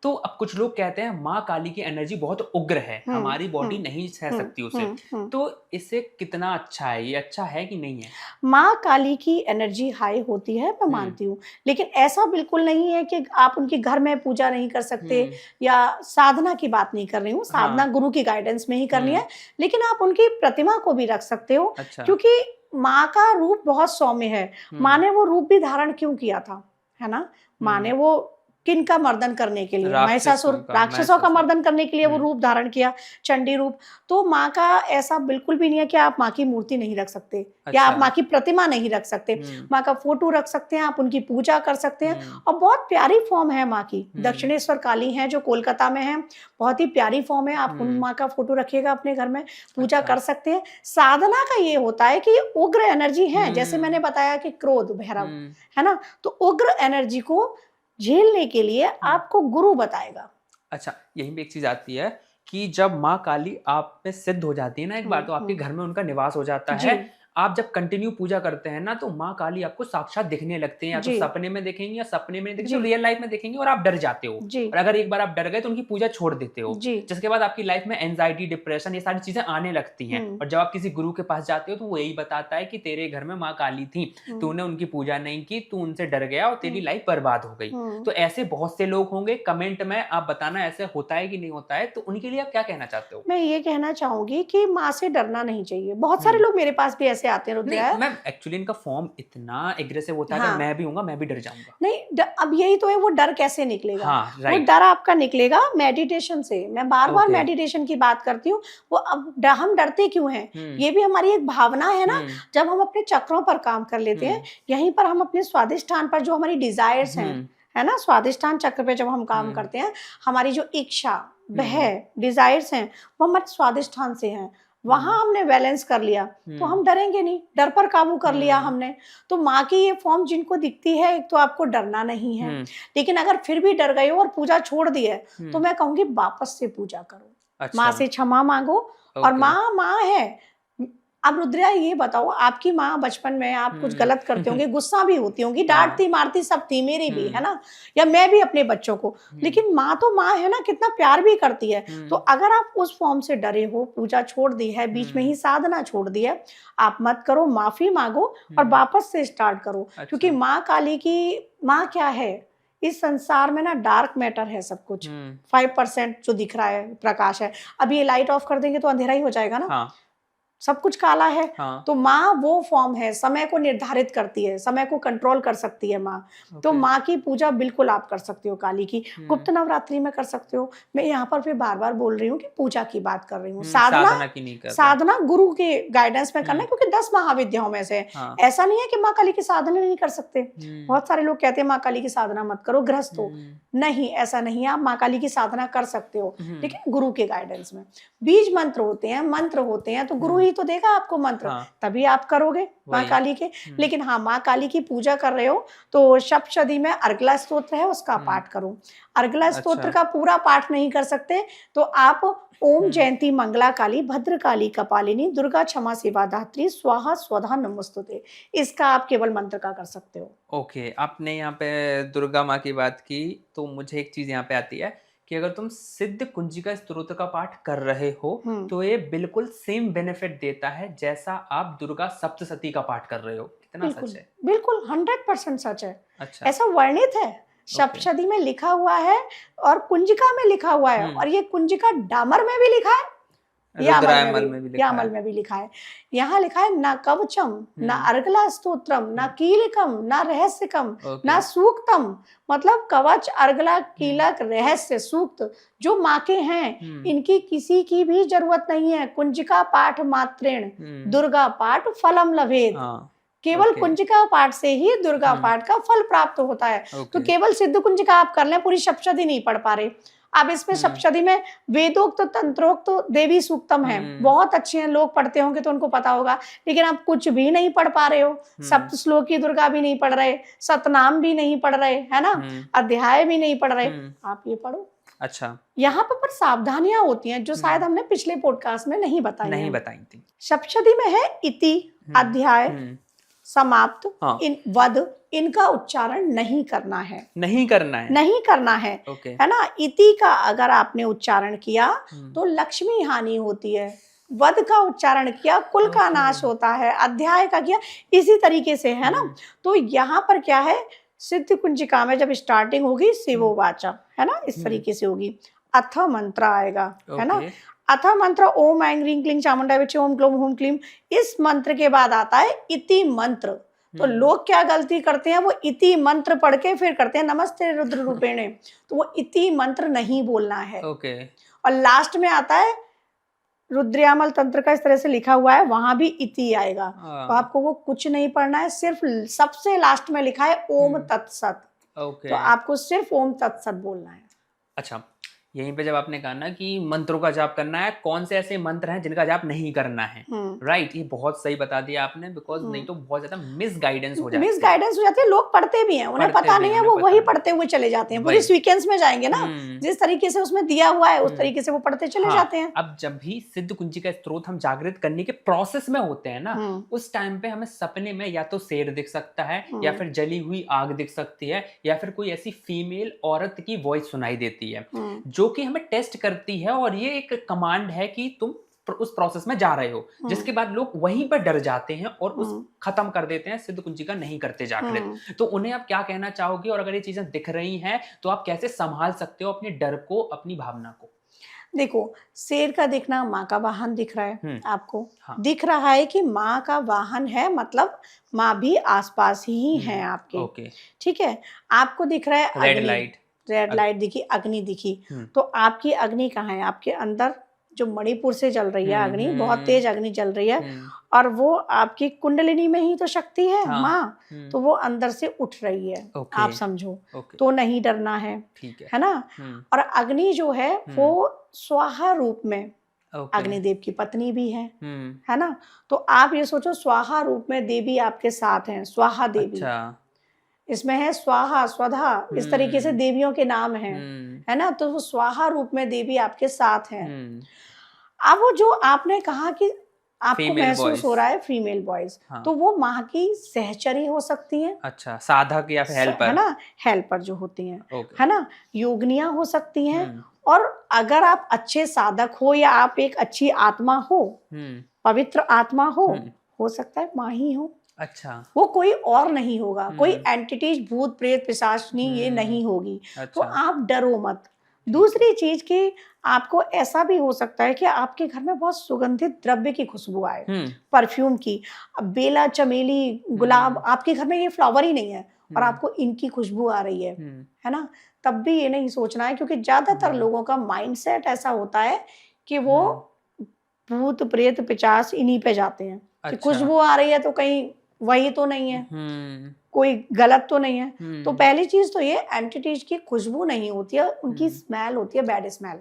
तो अब कुछ लोग कहते हैं माँ काली की एनर्जी बहुत उग्र है, हमारी बॉडी नहीं सह सकती उसे, तो इससे कितना अच्छा है, ये अच्छा है कि नहीं है? माँ काली की एनर्जी हाई होती है, मैं मानती हूँ, लेकिन ऐसा बिल्कुल नहीं है कि आप उनके घर में पूजा नहीं कर सकते, या साधना की बात नहीं कर रही हूँ, साधना गुरु की गाइडेंस में ही करनी है, लेकिन आप उनकी प्रतिमा को भी रख सकते हो। अच्छा। क्योंकि माँ का रूप बहुत सौम्य है। माँ ने वो रूप भी धारण क्यों किया था, है ना। माँ ने वो किन का मर्दन करने के लिए, महिषासुर राक्षसों का मर्दन करने के लिए वो रूप धारण किया, चंडी रूप। तो माँ का ऐसा बिल्कुल भी नहीं है कि आप माँ की मूर्ति नहीं रख सकते। अच्छा। या आप माँ की प्रतिमा नहीं रख सकते, माँ का फोटो रख सकते हैं, आप उनकी पूजा कर सकते हैं। और बहुत प्यारी फॉर्म है माँ की। दक्षिणेश्वर काली है जो कोलकाता में है, बहुत ही प्यारी फॉर्म है। आप उन माँ का फोटो रखिएगा अपने घर में, पूजा कर सकते हैं। साधना का ये होता है कि उग्र एनर्जी है, जैसे मैंने बताया कि क्रोध भैरव है ना, तो उग्र एनर्जी को झेलने के लिए आपको गुरु बताएगा। अच्छा, यहीं पे एक चीज आती है कि जब माँ काली आप पे सिद्ध हो जाती है ना एक बार, तो आपके घर में उनका निवास हो जाता है, आप जब कंटिन्यू पूजा करते हैं ना, तो माँ काली आपको साक्षात दिखने लगते हैं, या तो सपने में दिखेंगे या सपने में दिखेंगे, तो रियल लाइफ में दिखेंगे और आप डर जाते हो। और अगर एक बार आप डर गए तो उनकी पूजा छोड़ देते हो, जिसके बाद आपकी लाइफ में एंजाइटी, डिप्रेशन, ये सारी चीजें आने लगती हैं। और जब आप किसी गुरु के पास जाते हो तो वो यही बताता है कि तेरे घर में माँ काली थी, तूने उनकी पूजा नहीं की, तू उनसे डर गया और तेरी लाइफ बर्बाद हो गई। तो ऐसे बहुत से लोग होंगे, कमेंट में आप बताना ऐसे होता है कि नहीं होता है, तो उनके लिए आप क्या कहना चाहते हो? मैं ये कहना चाहूंगी कि माँ से डरना नहीं चाहिए। बहुत सारे लोग मेरे पास भी ऐसे आते हैं रुद्रा, मैं एक्चुअली इनका फॉर्म इतना एग्रेसिव होता है, हाँ। मैं भी हूँगा, मैं भी डर जाऊंगा। नहीं, अब यही तो है, वो डर कैसे निकलेगा? हाँ, वो डर आपका निकलेगा मेडिटेशन से। मैं बार बार मेडिटेशन की बात करती हूँ। वो अब हम डरते क्यों हैं? ये भी हमारी एक भावना है ना। जब हम अपने चक्रों पर काम कर लेते हैं, यहीं पर हम अपने स्वादिष्ठान पर जो हमारी डिजायर्स हैं, है ना, स्वादिष्ठान चक्र पे जब हम काम करते हैं, हमारी जो इच्छा, वह डिजायर्स हैं, वो हमारे स्वादिष्ठान से हैं। वहां हमने बैलेंस कर लिया तो हम डरेंगे नहीं, डर पर काबू कर लिया हमने। तो माँ की ये फॉर्म जिनको दिखती है, एक तो आपको डरना नहीं है, लेकिन अगर फिर भी डर गए हो और पूजा छोड़ दी है, तो मैं कहूंगी वापस से पूजा करो। अच्छा। माँ से क्षमा मांगो। और माँ है। अब रुद्रा ये बताओ, आपकी माँ बचपन में आप कुछ गलत करते होंगे, गुस्सा भी होती होंगी, डांटती मारती सब थी, मेरी भी, है ना, या मैं भी अपने बच्चों को, लेकिन माँ तो माँ है ना, कितना प्यार भी करती है। तो अगर आप उस फॉर्म से डरे हो, पूजा छोड़ दी है, बीच में ही साधना छोड़ दी है, आप मत करो, माफी मांगो और वापस से स्टार्ट करो। क्योंकि माँ काली की, माँ क्या है इस संसार में ना, डार्क मैटर है सब कुछ। 5% जो दिख रहा है प्रकाश है। अब ये लाइट ऑफ कर देंगे तो अंधेरा ही हो जाएगा ना। हाँ। सब कुछ काला है। हाँ। तो माँ वो फॉर्म है, समय को निर्धारित करती है, समय को कंट्रोल कर सकती है माँ। तो माँ की पूजा बिल्कुल आप कर सकते हो काली की। गुप्त नवरात्रि में कर सकते हो। मैं यहाँ पर फिर बार बार बोल रही हूँ कि पूजा की बात कर रही हूँ, साधना की नहीं करता। साधना गुरु के गाइडेंस में करना, क्योंकि 10 महाविद्याओं में से ऐसा नहीं है कि माँ काली की साधना नहीं कर सकते। बहुत सारे लोग कहते हैं माँ काली की साधना मत करो, गृहस्थ हो। नहीं, ऐसा नहीं है, आप माँ काली की साधना कर सकते हो, लेकिन गुरु के गाइडेंस में। बीज मंत्र होते हैं, मंत्र होते हैं, तो गुरु ही तो देगा आपको मंत्र। हाँ। तभी आप करोगे माँ काली के। लेकिन हाँ, माँ काली की पूजा कर रहे हो तो सप्तशती में अर्गला स्तोत्र है, उसका पाठ करो। अर्गला स्तोत्र का पूरा पाठ नहीं कर सकते तो आप ओम जयंती मंगला काली भद्र काली कपालिनी दुर्गा क्षमा सेवा दात्री स्वाहा स्वधा नमोस्तुते, इसका आप केवल मंत्र का कर सकते हो। ओके, आपने यहाँ पे दुर्गा माँ की बात की, तो मुझे एक चीज यहाँ पे आती है कि अगर तुम सिद्ध कुंजिका स्तोत्र का पाठ कर रहे हो तो ये बिल्कुल सेम बेनिफिट देता है जैसा आप दुर्गा सप्तशती का पाठ कर रहे हो। कितना सच है? बिल्कुल 100% सच है। अच्छा। ऐसा वर्णित है, सप्तशती में लिखा हुआ है और कुंजिका में लिखा हुआ है, और ये कुंजिका डामर में भी लिखा है, यामल में भी लिखा है। यहाँ लिखा है न कवचम, न अर्गला स्तोत्रम, न कीलकम, न रहस्यकम, न सूक्तम। मतलब कवच, अर्गला, कीलक, रहस्य, सूक्त जो माँ के हैं, इनकी किसी की भी जरूरत नहीं है। कुंजिका पाठ मात्रेण दुर्गा पाठ फलम लभेत। केवल कुंजिका पाठ से ही दुर्गा पाठ का फल प्राप्त होता है। तो केवल सिद्ध कुंजिका आप कर लें, पूरी सप्तशती नहीं पढ़ पा रहे आप। इसमें सप्तशती में वेदोक्त, तंत्रोक्त, देवी सूक्तम है, बहुत अच्छे हैं, लोग पढ़ते होंगे तो उनको पता होगा, लेकिन आप कुछ भी नहीं पढ़ पा रहे हो। सप्त श्लोक की दुर्गा भी नहीं पढ़ रहे, सतनाम भी नहीं पढ़ रहे, है ना, अध्याय भी नहीं पढ़ रहे, आप ये पढ़ो। अच्छा। यहाँ पर सावधानियां होती हैं जो शायद हमने पिछले पॉडकास्ट में नहीं बताई थी। सप्तशती में है इति, अध्याय, समाप्त, हाँ। वध, इनका उच्चारण नहीं करना है। नहीं करना है है ना। इति का अगर आपने उच्चारण किया तो लक्ष्मी हानि होती है, वध का उच्चारण किया कुल का नाश होता है, अध्याय का किया इसी तरीके से, है ना। तो यहाँ पर क्या है, सिद्ध कुंजिका में जब स्टार्टिंग होगी शिवोवाचा, है ना, इस तरीके से होगी। अथ मंत्र आएगा, है ना। अथ मंत्र ओम ऐं ह्रीं क्लीं चामुंडाय विच्चे ओम ग्लौम हूं क्लीं। इस मंत्र के बाद आता है इति मंत्र। तो लोग क्या गलती करते हैं, वो इति मंत्र पढ़ के फिर करते हैं नमस्ते रुद्र रूपेणे, तो वो इति मंत्र नहीं बोलना है। और लास्ट में आता है रुद्रयामल तंत्र का, इस तरह से लिखा हुआ है, वहां भी इति आएगा। तो आपको वो कुछ नहीं पढ़ना है, सिर्फ सबसे लास्ट में लिखा है ओम तत्सत। तो आपको सिर्फ ओम तत्सत बोलना है। अच्छा, यहीं पे जब आपने कहा ना कि मंत्रों का जाप करना है, कौन से ऐसे मंत्र हैं जिनका जाप नहीं करना है, राइट, ये बहुत सही बता दिया आपने, बिकॉज नहीं तो बहुत ज्यादा मिसगाइडेंस हो जाती है। लोग पढ़ते भी हैं, उन्हें पता नहीं है, वो वही पढ़ते हुए चले जाते हैं, पूरी सीक्वेंस में जाएंगे ना, जिस तरीके से उसमें दिया हुआ है उस तरीके से वो पढ़ते चले जाते हैं। अब जब भी सिद्ध कुंजी का स्त्रोत हम जागृत करने के प्रोसेस में होते हैं ना, उस टाइम पे हमें सपने में या तो शेर दिख सकता है, या फिर जली हुई आग दिख सकती है, या फिर कोई ऐसी फीमेल औरत की वॉइस सुनाई देती है, जो कि हमें टेस्ट करती है, और ये एक कमांड है कि तुम उस प्रोसेस में जा रहे हो, जिसके बाद लोग वहीं पर डर जाते हैं और उस खत्म कर देते हैं, सिद्ध कुंजी का नहीं करते जागृत। तो उन्हें आप क्या कहना चाहोगे, और अगर ये चीजें दिख रही हैं तो आप कैसे संभाल सकते हो अपने डर को, अपनी भावना को? देखो, शेर का दिखना माँ का वाहन दिख रहा है आपको, दिख रहा है कि माँ का वाहन है, मतलब माँ भी आसपास ही है आपके, ठीक है। आपको दिख रहा है रेड लाइट दिखी, अग्नि दिखी, तो आपकी अग्नि कहाँ है? आपके अंदर जो मणिपुर से जल रही है अग्नि, बहुत तेज अग्नि जल रही है, और वो आपकी कुंडलिनी में ही तो शक्ति है माँ, तो वो अंदर से उठ रही है, आप समझो। तो नहीं डरना है ना। और अग्नि जो है वो स्वाहा रूप में अग्निदेव की पत्नी भी है ना। तो आप ये सोचो, स्वाहा रूप में देवी आपके साथ हैं, स्वाहा देवी। इसमें है स्वाहा, स्वधा, इस तरीके से देवियों के नाम हैं, है ना। तो वो स्वाहा रूप में देवी आपके साथ हैं। अब वो जो आपने कहा कि आपको महसूस हो रहा है फीमेल वॉइस, तो वो माँ की सहचरी हो सकती है, अच्छा, साधक या फिर हेल्पर, है ना, हेल्पर जो होती हैं, है ना, योगिनियां हो सकती हैं। और अगर आप अच्छे साधक हो, या आप एक अच्छी आत्मा हो, पवित्र आत्मा हो सकता है माँ ही हो। अच्छा, वो कोई और नहीं होगा, कोई एंटिटीज, भूत प्रेत पिशाचनी ये नहीं होगी। तो आप डरो मत। दूसरी चीज की, आपको ऐसा भी हो सकता है कि आपके घर में बहुत सुगंधित द्रव्य की खुशबू आए, परफ्यूम की। अब बेला, चमेली, गुलाब, आपके घर में ये फ्लावर ही नहीं है और आपको इनकी खुशबू आ रही है ना, तब भी ये नहीं सोचना है, क्योंकि ज्यादातर लोगों का माइंडसेट ऐसा होता है कि वो भूत प्रेत पिशाच इन्हीं पे जाते हैं। कि खुशबू आ रही है तो कहीं वही तो नहीं है, कोई गलत तो नहीं है। तो पहली चीज तो ये, एंटिटीज की खुशबू नहीं होती है, उनकी स्मेल होती है, बैड स्मेल।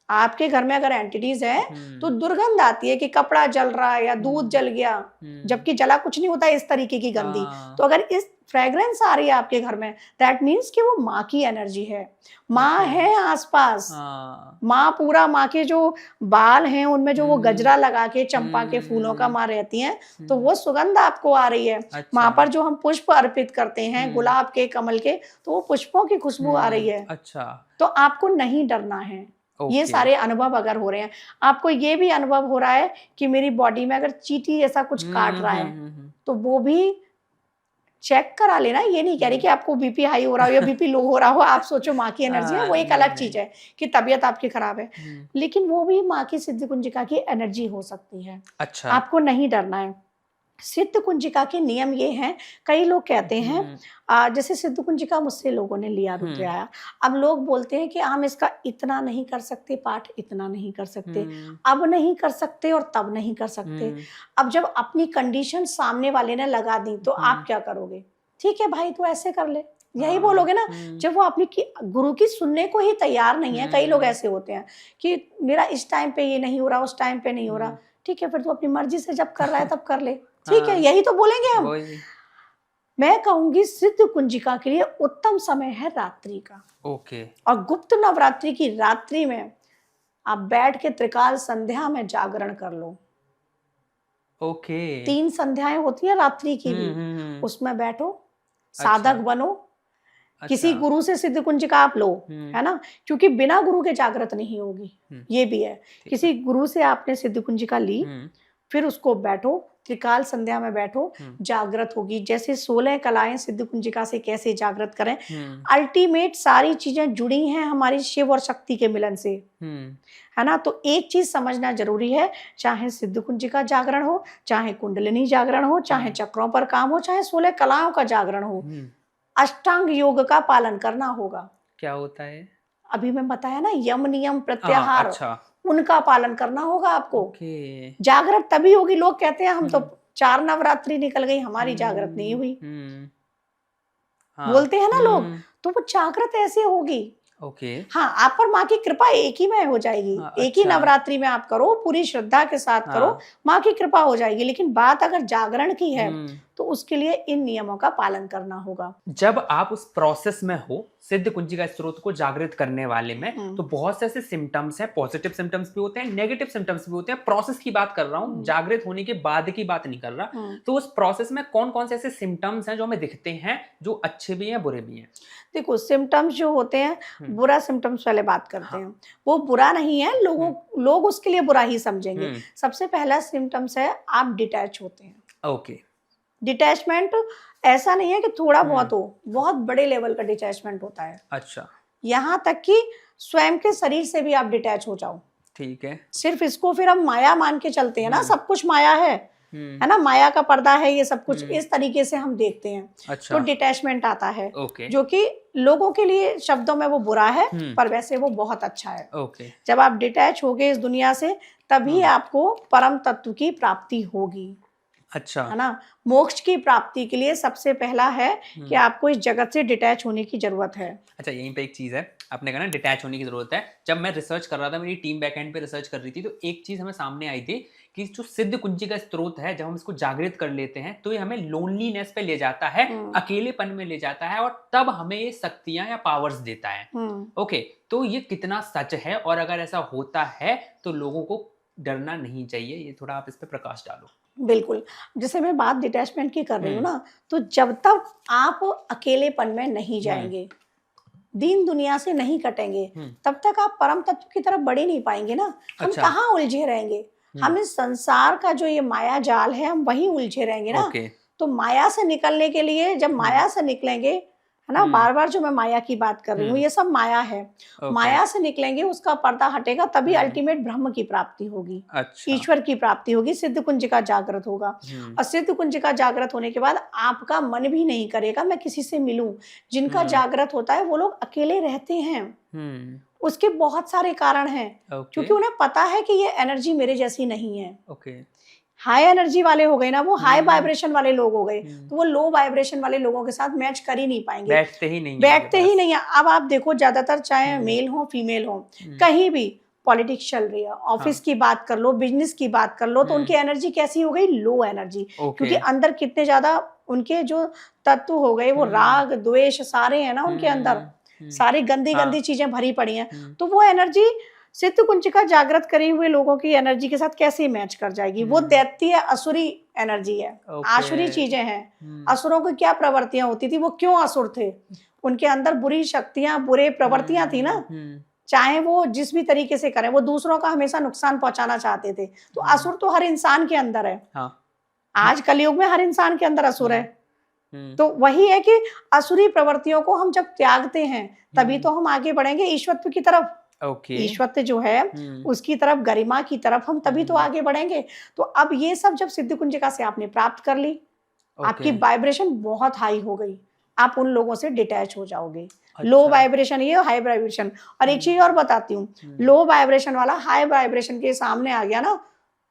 आपके घर में अगर एंटिटीज है तो दुर्गंध आती है कि कपड़ा जल रहा है या दूध जल गया, जबकि जला कुछ नहीं होता, इस तरीके की गंदी। तो अगर इस फ्रेग्रेंस आ रही है आपके घर में, दैट मीन्स कि वो माँ की एनर्जी है, माँ है आसपास। माँ पूरा, माँ के जो बाल हैं उनमें जो वो गजरा लगा के चंपा के फूलों का माँ रहती हैं, तो वो सुगंध आपको आ रही है। माँ पर जो हम पुष्प अर्पित करते हैं, गुलाब के, कमल के, तो वो पुष्पों की खुशबू आ रही है। तो आपको नहीं डरना है। ये सारे अनुभव अगर हो रहे हैं, आपको ये भी अनुभव हो रहा है कि मेरी बॉडी में अगर चींटी ऐसा कुछ काट रहा है, तो वो भी चेक करा लेना। ये नहीं कह रही कि आपको बीपी हाई हो रहा हो या बीपी लो हो रहा हो, आप सोचो माँ की एनर्जी है, वो एक अलग चीज है कि तबीयत आपकी खराब है, लेकिन वो भी माँ की सिद्ध कुंजिका की एनर्जी हो सकती है। अच्छा, आपको नहीं डरना है। सिद्ध कुंजिका के नियम ये हैं, कई लोग कहते हैं जैसे सिद्ध कुंजिका मुझसे लोगों ने लिया, रुद्र आया, अब लोग बोलते हैं कि हम इसका इतना नहीं कर सकते पाठ, इतना नहीं कर सकते, अब नहीं कर सकते और तब नहीं कर सकते। अब जब अपनी कंडीशन सामने वाले ने लगा दी तो आप क्या करोगे? ठीक है भाई, तो ऐसे कर ले, यही बोलोगे ना। जब वो अपनी गुरु की सुनने को ही तैयार नहीं है, कई लोग ऐसे होते हैं कि मेरा इस टाइम पे ये नहीं हो रहा, उस टाइम पे नहीं हो रहा। ठीक है, फिर तू अपनी मर्जी से जब कर रहा है तब कर ले, ठीक है, यही तो बोलेंगे हम। मैं कहूंगी सिद्ध कुंजिका के लिए उत्तम समय है रात्रि का। और गुप्त नवरात्रि की रात्रि में आप बैठ के त्रिकाल संध्या में जागरण कर लो। 3 संध्याएं होती है रात्रि की भी, उसमें बैठो, साधक बनो। किसी गुरु से सिद्ध कुंजिका आप लो, है ना, क्योंकि बिना गुरु के जागृत नहीं होगी, ये भी है। किसी गुरु से आपने सिद्ध कुंजिका ली, फिर उसको बैठो, त्रिकाल संध्या में बैठो, जागृत होगी। जैसे 16 कलाएं सिद्ध कुंजिका से कैसे जागृत करें, अल्टीमेट सारी चीजें जुड़ी हैं हमारी शिव और शक्ति के मिलन से, है ना। तो एक चीज समझना जरूरी है, चाहे सिद्ध कुंजिका जागरण हो, चाहे कुंडलिनी जागरण हो, चाहे चक्रों पर काम हो, चाहे 16 कलाओं का जागरण हो, अष्टांग योग का पालन करना होगा। क्या होता है? अभी मैं बताया ना, यम नियम प्रत्याहार, उनका पालन करना होगा आपको। जागृत तभी होगी। लोग कहते हैं हम तो 4 नवरात्रि निकल गई, हमारी जागृत नहीं हुई, बोलते हैं ना लोग, तो वो जागृत ऐसे होगी ओके। हाँ, आप पर माँ की कृपा एक ही में हो जाएगी। एक ही नवरात्रि में आप करो, पूरी श्रद्धा के साथ करो, माँ की कृपा हो जाएगी। लेकिन बात अगर जागरण की है तो उसके लिए इन नियमों का पालन करना होगा। जब आप उस प्रोसेस में हो सिद्ध कुंजिका स्त्रोत को जागृत करने वाले में, तो बहुत से ऐसे सिम्टम्स हैं, पॉजिटिव सिम्टम्स भी होते हैं, नेगेटिव सिम्टम्स भी होते हैं। प्रोसेस की बात कर रहा हूँ, जागृत होने के बाद की बात नहीं कर रहा। तो उस प्रोसेस में कौन कौन से ऐसे सिम्टम्स हैं जो हमें दिखते हैं, जो अच्छे भी हैं बुरे भी हैं? देखो, सिम्टम्स जो होते हैं, बुरा सिम्टम्स पहले बात करते हैं। वो बुरा नहीं है, लोग उसके लिए बुरा ही समझेंगे। सबसे पहला सिम्टम्स है आप डिटैच होते हैं। ओके। डिटैचमेंट ऐसा नहीं है कि थोड़ा बहुत हो, बहुत बड़े लेवल का डिटैचमेंट होता है। अच्छा। यहाँ तक कि स्वयं के शरीर से भी आप डिटैच हो जाओ। ठीक है। सिर्फ इसको फिर हम माया मान के चलते हैं ना, सब कुछ माया है ना, माया का पर्दा है ये सब कुछ, इस तरीके से हम देखते हैं। अच्छा। तो डिटैचमेंट आता है, ओके। जो कि लोगों के लिए शब्दों में वो बुरा है, पर वैसे वो बहुत अच्छा है। ओके। जब आप डिटैच होगे इस दुनिया से, तभी आपको परम तत्व की प्राप्ति होगी। अच्छा। है ना। मोक्ष की प्राप्ति के लिए सबसे पहला है कि आपको इस जगत से डिटैच होने की जरूरत है। अच्छा, यहीं पे एक चीज है, आपने कहा ना डिटैच होने की जरूरत है। जब मैं रिसर्च कर रहा था, मेरी टीम बैकएंड पे रिसर्च कर रही थी, तो एक चीज हमें सामने आई थी कि जो सिद्ध कुंजिका स्त्रोत है, जब हम इसको जागृत कर लेते हैं तो ये हमें लोनलीनेस पे ले जाता है, अकेलेपन में ले जाता है, और तब हमें ये शक्तियां या पावर्स देता है। ओके, तो ये कितना सच है, और अगर ऐसा होता है तो लोगों को डरना नहीं चाहिए? ये थोड़ा आप इस पे प्रकाश डालो। बिल्कुल, जैसे मैं बात डिटैचमेंट की कर रही हूँ ना, तो जब तक आप अकेलेपन में नहीं जाएंगे, दीन दुनिया से नहीं कटेंगे, तब तक आप परम तत्व की तरफ बढ़ ही नहीं पाएंगे ना। हम कहाँ उलझे रहेंगे? हम इस संसार का जो ये माया जाल है, हम वहीं उलझे रहेंगे ना। तो माया से निकलने के लिए, जब माया से निकलेंगे, है ना, बार बार जो मैं माया की बात कर रही हूँ, ये सब माया है। माया से निकलेंगे, उसका पर्दा हटेगा, तभी अल्टीमेट ब्रह्म की प्राप्ति होगी। अच्छा। ईश्वर की प्राप्ति होगी, सिद्ध कुंजिका जागृत होगा। और सिद्ध कुंजिका जागृत होने के बाद आपका मन भी नहीं करेगा मैं किसी से मिलूं। जिनका जागृत होता है वो लोग अकेले रहते हैं। उसके बहुत सारे कारण हैं, क्योंकि उन्हें पता है कि ये एनर्जी मेरे जैसी नहीं है। हाई एनर्जी वाले हो गए ना, वो हाई वाइब्रेशन वाले लोग हो गए, तो वो लो वाइब्रेशन वाले लोगों के साथ मैच कर ही नहीं पाएंगे, बैठते ही नहीं है। अब आप देखो, ज्यादातर चाहे मेल हो फीमेल हो, कहीं भी पॉलिटिक्स चल रही है, ऑफिस की बात कर लो, बिजनेस की बात कर लो, तो उनकी एनर्जी कैसी हो गई? Low energy. क्योंकि अंदर कितने ज्यादा उनके जो तत्व हो गए, वो राग द्वेष सारे हैं ना उनके अंदर, सारी गंदी गंदी चीजें भरी पड़ी हैं। तो वो एनर्जी सिद्ध कुंजिका जागृत करे हुए लोगों की एनर्जी के साथ कैसे मैच कर जाएगी? वो दैत्य असुरी एनर्जी है, आसुरी चीजें हैं। असुरों की क्या प्रवृत्तियां होती थी? वो क्यों असुर थे? उनके अंदर बुरी शक्तियां, बुरे प्रवृत्तियां थी ना। चाहे वो जिस भी तरीके से करें, वो दूसरों का हमेशा नुकसान पहुंचाना चाहते थे। तो असुर तो हर इंसान के अंदर है। आज कलयुग में हर इंसान के अंदर असुर है। तो वही है कि असुरी प्रवृत्तियों को हम जब त्यागते हैं, तभी तो हम आगे बढ़ेंगे ईश्वरत्व की तरफ। ईश्वरत्व जो है उसकी तरफ, गरिमा की तरफ हम तभी तो आगे बढ़ेंगे। तो अब ये सब जब सिद्ध कुंजिका से आपने प्राप्त कर ली, आपकी वाइब्रेशन बहुत हाई हो गई, आप उन लोगों से डिटैच हो जाओगे। लो वाइब्रेशन ये, हाई वाइब्रेशन। और एक चीज और बताती हूँ, लो वाइब्रेशन वाला हाई वाइब्रेशन के सामने आ गया ना,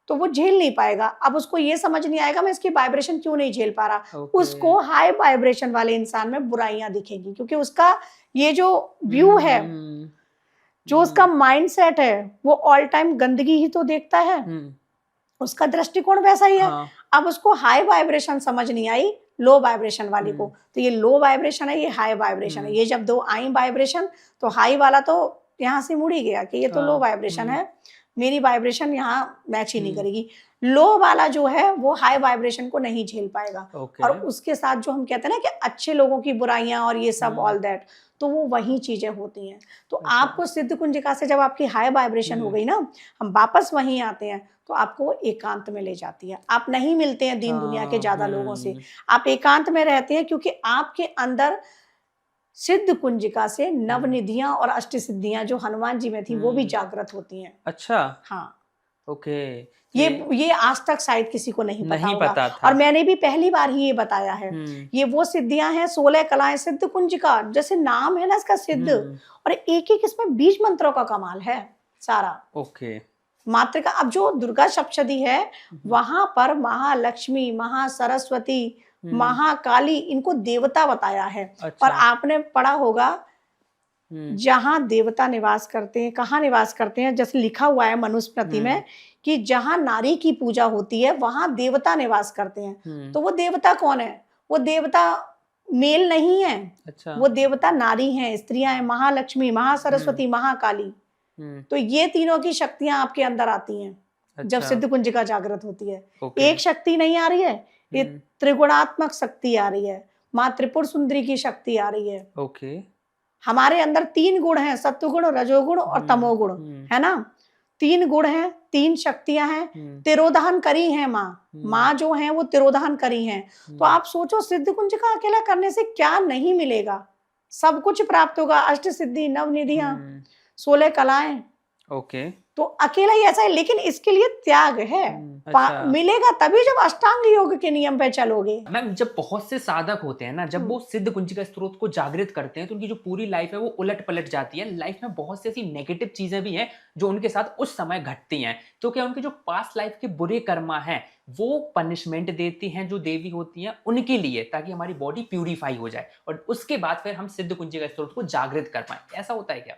तो वो झेल नहीं पाएगा। अब उसको ये समझ नहीं आएगा मैं इसकी वाइब्रेशन क्यों नहीं झेल पा रहा। उसको हाई वाइब्रेशन वाले इंसान में बुराइयां दिखेंगी, क्योंकि उसका ये जो व्यू है, जो उसका माइंडसेट है, वो ऑल टाइम गंदगी ही तो देखता है। उसका दृष्टिकोण वैसा ही है। अब उसको हाई वाइब्रेशन समझ नहीं आई लो वाइब्रेशन वाली को, तो ये लो वाइब्रेशन है, ये हाई वाइब्रेशन है। ये जब दो आई वाइब्रेशन, तो हाई वाला तो यहाँ से मुड़ ही गया कि ये तो लो वाइब्रेशन है, मेरी वाइब्रेशन यहाँ मैच ही नहीं करेगी। लो वाला जो है वो हाई वाइब्रेशन को नहीं झेल पाएगा। और उसके साथ जो हम कहते हैं ना कि अच्छे लोगों की बुराइयां और ये सब ऑल दैट, तो वो वही चीजें होती हैं। तो आपको सिद्ध कुंजिका से जब आपकी हाई वाइब्रेशन हो गई ना, हम वापस वहीं आते हैं, तो आपको एकांत में ले जाती है। आप नहीं मिलते हैं दीन दुनिया के ज्यादा लोगों से, आप एकांत में रहते हैं, क्योंकि आपके अंदर सिद्ध कुंजिका से नवनिधियां और अष्ट सिद्धियां जो हनुमान जी में थी वो भी जागृत होती हैं। अच्छा। हाँ। ओके। ये आज तक शायद किसी को नहीं पता था। और मैंने भी पहली बार ही ये बताया है। ये वो सिद्धियां हैं, 16 कलाएं सिद्ध कुंजिका, जैसे नाम है ना इसका सिद्ध, और एक एक इसमें बीज मंत्रों का कमाल है सारा। ओके। मातृका, अब जो दुर्गा सप्तशती है, वहां पर महालक्ष्मी, महासरस्वती, महाकाली, इनको देवता बताया है। और आपने पढ़ा होगा जहाँ देवता निवास करते हैं, कहाँ निवास करते हैं, जैसे लिखा हुआ है मनुस्मृति में कि जहाँ नारी की पूजा होती है वहां देवता निवास करते हैं। तो वो देवता कौन है? वो देवता मेल नहीं है। अच्छा। वो देवता नारी हैं, स्त्रियां हैं, महालक्ष्मी, महासरस्वती, महाकाली। तो ये तीनों की शक्तियां आपके अंदर आती हैं। अच्छा। जब सिद्ध कुंजिका जागृत होती है। एक शक्ति नहीं आ रही है, ये त्रिगुणात्मक शक्ति आ रही है, माँ त्रिपुर सुंदरी की शक्ति आ रही है। ओके। हमारे अंदर 3 गुण हैं, सत्वगुण, रजोगुण और तमोगुण, है ना। 3 गुण हैं, 3 शक्तियां हैं, तिरोधान करी हैं माँ जो है वो तिरोधान करी हैं। तो आप सोचो सिद्ध कुंजिका अकेला करने से क्या नहीं मिलेगा, सब कुछ प्राप्त होगा, अष्ट सिद्धि, नव निधियां, 16 कलाएं। ओके। तो अकेला ही ऐसा है, लेकिन इसके लिए त्याग है। अच्छा। मिलेगा तभी जब अष्टांग योग के नियम पे चलोगे। मैम जब बहुत से साधक होते हैं ना, जब वो सिद्ध कुंजिका स्त्रोत को जागृत करते हैं तो उनकी जो पूरी लाइफ है वो उलट पलट जाती है। लाइफ में बहुत सी ऐसी नेगेटिव चीजें भी हैं जो उनके साथ उस समय घटती हैं। तो क्या उनके जो पास्ट लाइफ के बुरे कर्मा हैं वो पनिशमेंट देती हैं जो देवी होती हैं उनके लिए, ताकि हमारी बॉडी प्यूरिफाई हो जाए और उसके बाद फिर हम सिद्ध कुंजिका स्त्रोत को जागृत कर पाए। ऐसा होता है क्या?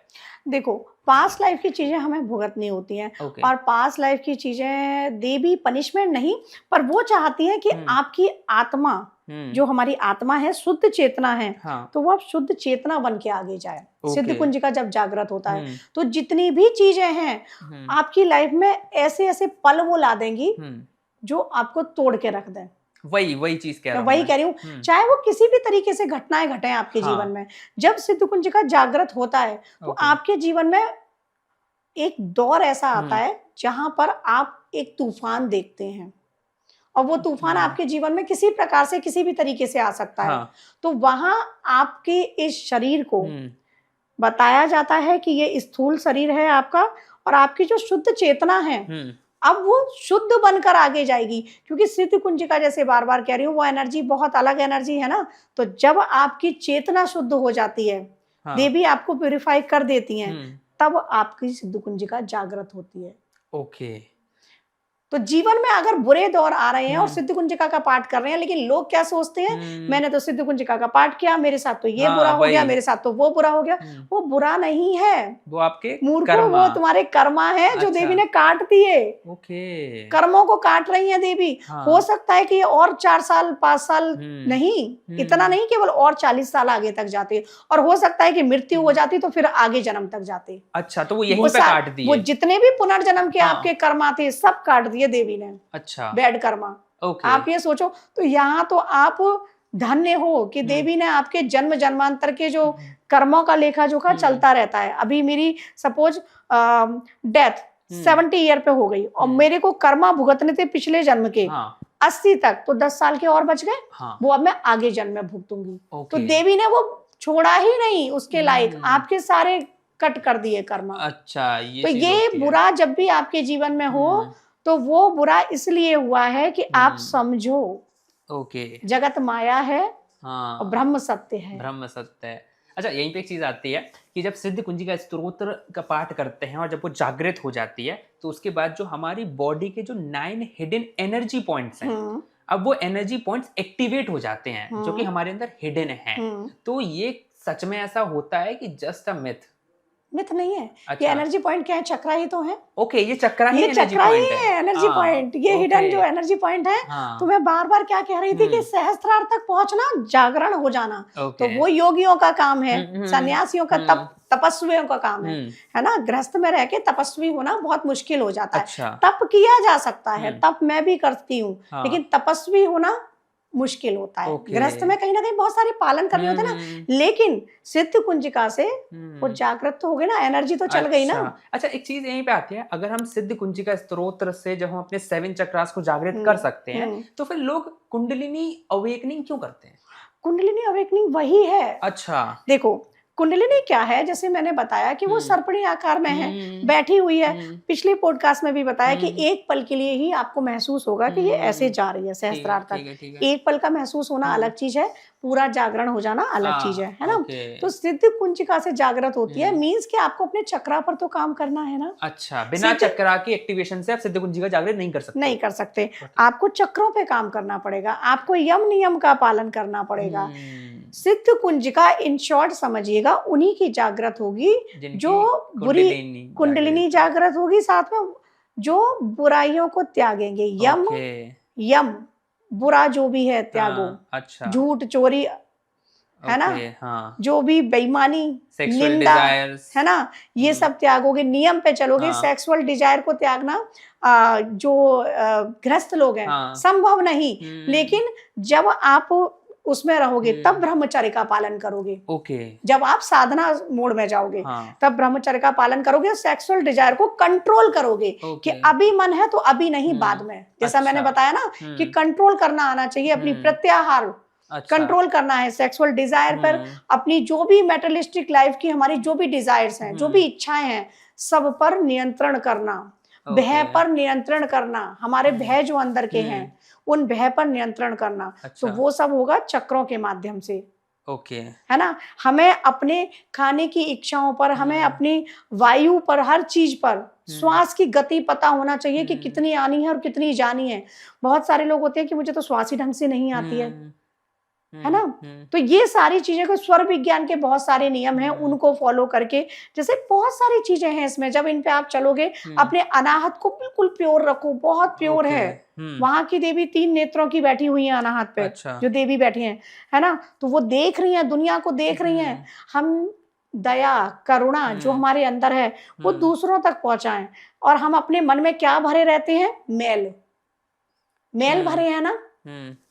देखो पास्ट लाइफ की चीजें हमें भुगतनी होती हैं। Okay. और पास्ट लाइफ की चीजें देवी पनिशमेंट नहीं, पर वो चाहती है कि आपकी आत्मा, जो हमारी आत्मा है, शुद्ध चेतना है। हाँ। तो वो अब शुद्ध चेतना बन के आगे जाए। Okay. सिद्ध कुंजिका जब जागृत होता है तो जितनी भी चीजें हैं आपकी लाइफ में ऐसे ऐसे पल वो ला देंगी जो आपको तोड़ के रख दें। वही चीज कह रहा हूं, वही कह रही हूँ। चाहे वो किसी भी तरीके से घटनाएं घटे आपके जीवन में, जब सिद्ध कुंजिका जागृत होता है तो आपके जीवन में एक दौर ऐसा आता है जहां पर आप एक तूफान देखते हैं, और वो तूफान आपके जीवन में किसी प्रकार से किसी भी तरीके से आ सकता है। तो वहां आपके इस शरीर को बताया जाता है कि ये स्थूल शरीर है आपका, और आपकी जो शुद्ध चेतना है अब वो शुद्ध बनकर आगे जाएगी। क्योंकि सिद्ध कुंजिका, जैसे बार बार कह रही हूँ, वो एनर्जी बहुत अलग एनर्जी है ना। तो जब आपकी चेतना शुद्ध हो जाती है, देवी आपको प्यूरिफाई कर देती हैं, तब आपकी सिद्ध कुंजिका जागृत होती है। ओके। तो जीवन में अगर बुरे दौर आ रहे हैं और सिद्ध कुंजिका का पाठ कर रहे हैं, लेकिन लोग क्या सोचते हैं, मैंने तो सिद्ध कुंजिका का पाठ किया, मेरे साथ तो ये बुरा हो गया, मेरे साथ तो वो बुरा हो गया। वो बुरा नहीं है, वो आपके मूर्खों, वो तुम्हारे कर्मा है। अच्छा। जो देवी ने काट दिए। ओके। कर्मों को काट रही है देवी। हो सकता है कि और 4 साल 5 साल नहीं, इतना नहीं, केवल और 40 साल आगे तक जाते, और हो सकता है कि मृत्यु हो जाती तो फिर आगे जन्म तक जाते। अच्छा, तो वो यहीं पे काट दिए। वो जितने भी पुनर्जन्म के आपके कर्मा थे सब काट दिए देवी ने। अच्छा। बैड कर्मा। आप ये सोचो, तो यहाँ तो आप धन्य हो कि देवी ने आपके जन्म जन्मांतर के जो कर्मों का लेखा जोखा चलता रहता है। अभी मेरी सपोज डेथ 70 ईयर पे हो गई और मेरे को कर्मा भुगतने थे पिछले जन्म के 80 तक, तो 10 साल के और बच गए। वो अब मैं आगे जन्म में भुगतूंगी। तो देवी ने वो छोड़ा ही नहीं उसके लायक, आपके सारे कट कर दिए कर्मा। अच्छा, तो ये बुरा जब भी आपके जीवन में हो तो वो बुरा इसलिए हुआ है कि आप समझो। ओके। जगत माया है और ब्रह्म सत्य है। ब्रह्म सत्य है। अच्छा, यहीं पे एक चीज आती है कि जब सिद्ध कुंजिका स्तोत्र का पाठ करते हैं और जब वो जागृत हो जाती है तो उसके बाद जो हमारी बॉडी के जो 9 हिडन एनर्जी पॉइंट्स हैं, अब वो एनर्जी पॉइंट्स एक्टिवेट हो जाते हैं जो कि हमारे अंदर हिडन है। तो ये सच में ऐसा होता है कि जस्ट अ मिथ? मिथ नहीं है। अच्छा। ये एनर्जी पॉइंट क्या है? चक्रा ही तो है। ओके, ये चक्रा ही एनर्जी पॉइंट है। एनर्जी पॉइंट, ये हिडन जो एनर्जी पॉइंट है। तो मैं बार बार क्या कह रही थी कि सहस्त्रार तक पहुंचना, जागरण हो जाना, तो वो योगियों का काम है, सन्यासियों का, तपस्वियों का काम है ना। गृहस्थ में रह के तपस्वी होना बहुत मुश्किल हो जाता है। अच्छा। तप किया जा सकता है, तप मैं भी करती हूँ, लेकिन तपस्वी होना मुश्किल होता है। गृहस्थ में कहीं ना कहीं बहुत सारे पालन करने होते हैं ना, लेकिन सिद्ध कुंजिका से वो जागृत तो हो गई ना, एनर्जी तो चल गई ना। अच्छा, एक चीज यहीं पे आती है, अगर हम सिद्ध कुंजिका स्तोत्र से जब हम अपने 7 चक्रास को जागृत कर सकते हैं तो फिर लोग कुंडलिनी अवेकनिंग क्यों करते हैं? कुंडलिनी अवेकनिंग वही है। अच्छा, देखो कुंडलिनी क्या है, जैसे मैंने बताया कि वो सर्पणी आकार में है, बैठी हुई है। पिछले पॉडकास्ट में भी बताया कि एक पल के लिए ही आपको महसूस होगा कि ये ऐसे जा रही है सहस्त्रार तक। एक पल का महसूस होना अलग चीज है, पूरा जागरण हो जाना अलग चीज है ना। तो सिद्ध कुंजिका से चक्रात होती है, मींस कि आपको अपने चक्रा पर तो काम करना है ना। अच्छा, बिना चक्रा की एक्टिवेशन से आप सिद्ध कुंजिका जागृत नहीं कर सकते? नहीं कर सकते। आपको चक्रों पे काम करना पड़ेगा, आपको यम नियम का पालन करना पड़ेगा। सिद्ध कुंजिका इन शॉर्ट समझिएगा उन्हीं की जागृत होगी जो बुरी कुंडलिनी जागृत होगी, साथ में जो बुराइयों को त्यागेंगे। यम यम बुरा जो भी है त्यागो। अच्छा। झूठ चोरी है ना, हाँ। जो भी बेईमानी निंदा है ना, ये सब त्यागोगे, नियम पे चलोगे। सेक्सुअल डिजायर को त्यागना जो गृहस्थ लोग हैं संभव नहीं, लेकिन जब आप उसमें रहोगे तब ब्रह्मचर्य का पालन करोगे। जब आप साधना मोड में जाओगे तब ब्रह्मचर्य का पालन करोगे, सेक्सुअल डिजायर को कंट्रोल करोगे कि अभी मन है तो अभी नहीं, बाद में। जैसा मैंने बताया ना कि कंट्रोल करना आना चाहिए, अपनी प्रत्याहार कंट्रोल करना है सेक्सुअल डिजायर पर, अपनी जो भी मेटलिस्टिक लाइफ की हमारी जो भी डिजायर्स हैं, जो भी इच्छाएं हैं, सब पर नियंत्रण करना, भय पर नियंत्रण करना, हमारे भय जो अंदर के हैं उन भय पर नियंत्रण करना। तो वो सब होगा चक्रों के माध्यम से। है ना, हमें अपने खाने की इच्छाओं पर, हमें अपनी वायु पर, हर चीज पर, श्वास की गति पता होना चाहिए कि कितनी आनी है और कितनी जानी है। बहुत सारे लोग होते हैं कि मुझे तो श्वास ही ढंग से नहीं आती है ना। तो ये सारी चीजें को स्वर विज्ञान के बहुत सारे नियम हैं, उनको फॉलो करके, जैसे बहुत सारी चीजें हैं इसमें, जब इन पे आप चलोगे, अपने अनाहत को बिल्कुल प्योर रखो, बहुत प्योर है। वहां की देवी 3 नेत्रों की बैठी हुई है अनाहत पे। अच्छा। जो देवी बैठी है ना, तो वो देख रही हैं, दुनिया को देख रही हैं। हम दया करुणा जो हमारे अंदर है वो दूसरों तक पहुंचाएं। और हम अपने मन में क्या भरे रहते हैं? मैल भरे हैं ना,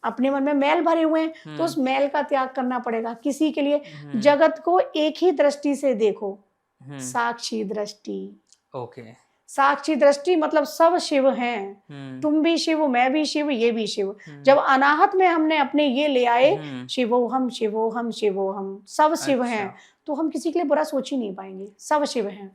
अपने मन में मैल भरे हुए हैं, तो उस मैल का त्याग करना पड़ेगा। किसी के लिए जगत को एक ही दृष्टि से देखो, साक्षी दृष्टि। साक्षी दृष्टि मतलब सब शिव हैं, तुम भी शिव, मैं भी शिव, ये भी शिव। जब अनाहत में हमने अपने ये ले आए, शिवोहम शिवोहम शिवोहम, सब शिव हैं, तो हम किसी के लिए बुरा सोच ही नहीं पाएंगे, सब शिव हैं।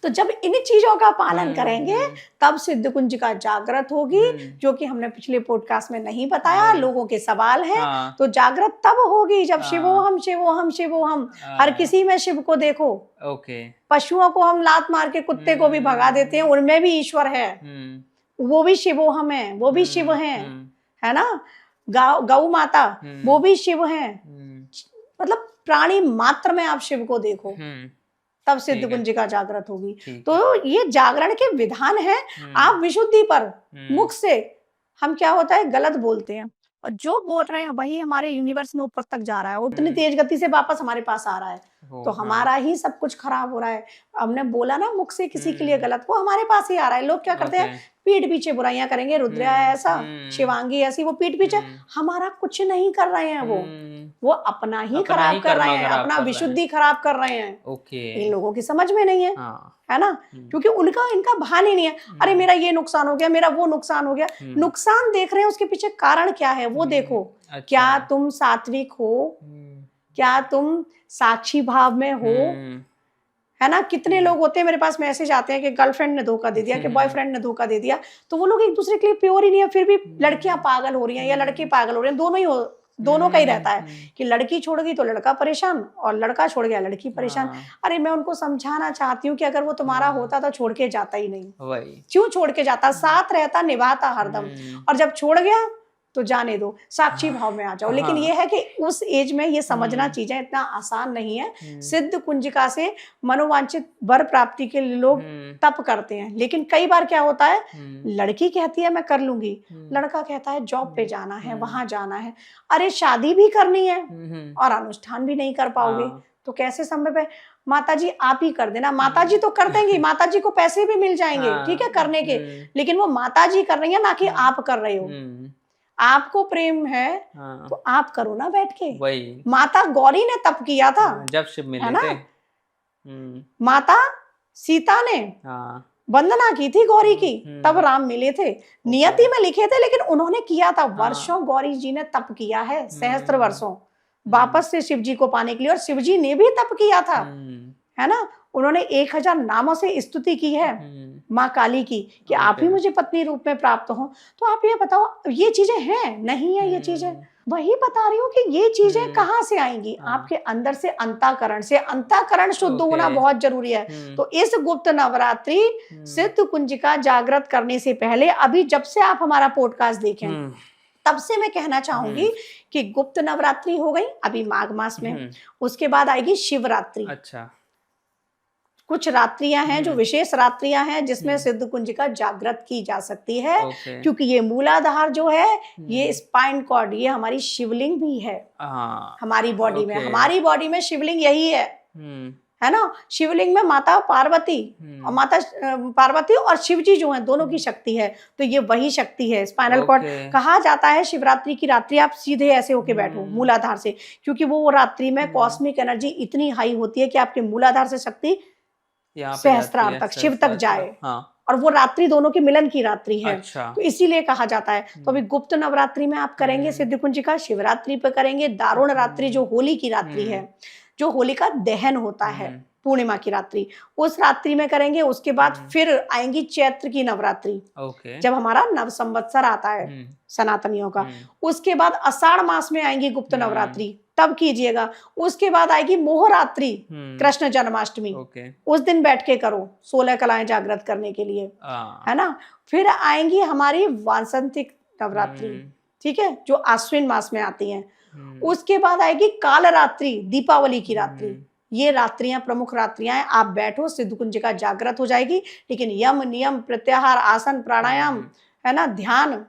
तो जब इन चीजों का पालन करेंगे तब सिद्ध कुंजिका जागृत होगी, जो कि हमने पिछले पॉडकास्ट में नहीं बताया, लोगों के सवाल हैं। तो जागृत तब होगी जब शिवोहम शिवोहम शिवोहम, हर किसी में शिव को देखो। पशुओं को हम लात मार के कुत्ते को भी भगा देते हैं, उनमें भी ईश्वर है, वो भी शिवोहम है, वो भी शिव हैं, है ना। गौ माता वो भी शिव हैं, मतलब प्राणी मात्र में आप शिव को देखो, तब सिद्ध कुंजिका जागृत होगी। तो ये जागरण के विधान है। आप विशुद्धि पर मुख से हम क्या होता है गलत बोलते हैं, और जो बोल रहे हैं वही हमारे यूनिवर्स में ऊपर तक जा रहा है, उतनी तेज गति से वापस हमारे पास आ रहा है। तो हमारा ही सब कुछ खराब हो रहा है। हमने बोला ना मुख से किसी के लिए गलत, वो हमारे पास ही आ रहा है। लोग क्या करते हैं, पीठ पीछे बुराइयां करेंगे, रुद्रा ऐसा, शिवांगी ऐसी, वो पीठ पीछे हमारा कुछ नहीं कर रहे हैं, वो अपना ही खराब कर रहे हैं, अपना विशुद्धि खराब कर रहे हैं। इन लोगों की समझ में नहीं है, है ना, क्योंकि इनका भान ही नहीं है। अरे मेरा ये नुकसान हो गया, मेरा वो नुकसान हो गया। नुकसान देख रहे हैं, उसके पीछे कारण क्या है वो देखो। क्या तुम सात्विक हो? क्या तुम साक्षी भाव में हो? है ना। कितने लोग होते हैं मेरे पास मैसेज आते हैं कि गर्लफ्रेंड ने धोखा दे दिया, कि बॉयफ्रेंड ने धोखा दे दिया, तो वो लोग एक दूसरे के लिए प्योर ही नहीं है, फिर भी लड़कियां पागल हो रही हैं या लड़के पागल हो रहे हैं। दोनों का ही रहता है कि लड़की छोड़ गई तो लड़का परेशान, और लड़का छोड़ गया लड़की परेशान। अरे मैं उनको समझाना चाहती हूँ कि अगर वो तुम्हारा होता तो छोड़ के जाता ही नहीं। क्यों छोड़ के जाता? साथ रहता, निभाता हरदम। और जब छोड़ गया तो जाने दो, साक्षी भाव में आ जाओ। लेकिन ये है कि उस एज में ये समझना चीजें इतना आसान नहीं है। सिद्ध कुंजिका से मनोवांछित वर प्राप्ति के लिए लोग तप करते हैं, लेकिन कई बार क्या होता है, लड़की कहती है मैं कर लूंगी, लड़का कहता है जॉब पे जाना है, वहां जाना है। अरे शादी भी करनी है और अनुष्ठान भी नहीं कर पाओगे, तो कैसे संभव है? माता जी आप ही कर देना। माता जी तो कर देंगी, माता जी को पैसे भी मिल जाएंगे, ठीक है, करने के, लेकिन वो माता जी कर रही है, ना कि आप कर रहे हो। आपको प्रेम है तो आप करो ना बैठ के। वही माता गौरी ने तप किया था जब शिव मिले थे। माता सीता ने वंदना की थी गौरी की, तब राम मिले थे। नियति में लिखे थे, लेकिन उन्होंने किया था। वर्षों गौरी जी ने तप किया है, सहस्त्र वर्षों, वापस से शिव जी को पाने के लिए। और शिव जी ने भी तप किया था, है ना। उन्होंने 1000 नामों से स्तुति की है माँ काली की कि आप ही मुझे पत्नी रूप में प्राप्त हो। तो आप ये बताओ, ये चीजें हैं नहीं है? ये चीजें वही बता रही हूँ कि ये चीजें कहाँ से आएंगी? आपके अंदर से, अंतःकरण से। अंतःकरण शुद्ध होना बहुत जरूरी है। तो इस गुप्त नवरात्रि सिद्ध कुंजिका जागृत करने से पहले, अभी जब से आप हमारा पॉडकास्ट देखें, तब से मैं कहना चाहूंगी कि गुप्त नवरात्रि हो गई अभी माघ मास में, उसके बाद आएगी शिवरात्रि। अच्छा, कुछ रात्रियां हैं जो विशेष रात्रियां हैं जिसमें सिद्ध कुंजिका जागृत की जा सकती है, क्योंकि ये मूलाधार जो है ये स्पाइन कॉर्ड, ये हमारी शिवलिंग भी है हमारी बॉडी में। हमारी बॉडी में शिवलिंग यही है ना। शिवलिंग में माता पार्वती और शिव जी जो हैं दोनों की शक्ति है, तो ये वही शक्ति है। स्पाइनल कॉर्ड कहा जाता है शिवरात्रि की रात्रि आप सीधे ऐसे होके बैठो मूलाधार से, क्योंकि वो रात्रि में कॉस्मिक एनर्जी इतनी हाई होती है कि आपके मूलाधार से शक्ति सहस्त्रार तक, शिव तक जाए। और वो रात्रि दोनों के मिलन की रात्रि है। अच्छा। तो इसीलिए कहा जाता है। तो अभी गुप्त नवरात्रि में आप करेंगे सिद्ध कुंजिका, शिवरात्रि पे करेंगे दारुण रात्रि जो होली की रात्रि है, जो होली का दहन होता है पूर्णिमा की रात्रि, उस रात्रि में करेंगे। उसके बाद फिर आएंगी चैत्र की नवरात्रि, जब हमारा नव संवत्सर आता है सनातनियों का। उसके बाद आषाढ़ मास में आएंगी गुप्त नवरात्रि, तब कीजिएगा। उसके बाद आएगी मोहरात्रि, कृष्ण जन्माष्टमी, उस दिन बैठ के करो 16 कलाएं जागृत करने के लिए, है ना। फिर आएंगी हमारी वासंतिक नवरात्रि, ठीक है, जो आश्विन मास में आती हैं। उसके बाद आएगी कालरात्रि, दीपावली की रात्रि। ये रात्रियां प्रमुख रात्रियां हैं। आप बैठो, सिद्ध कुंजिका जागृत हो जाएगी। लेकिन यम नियम प्रत्याहार आसन प्राणायाम, है ना, ध्यान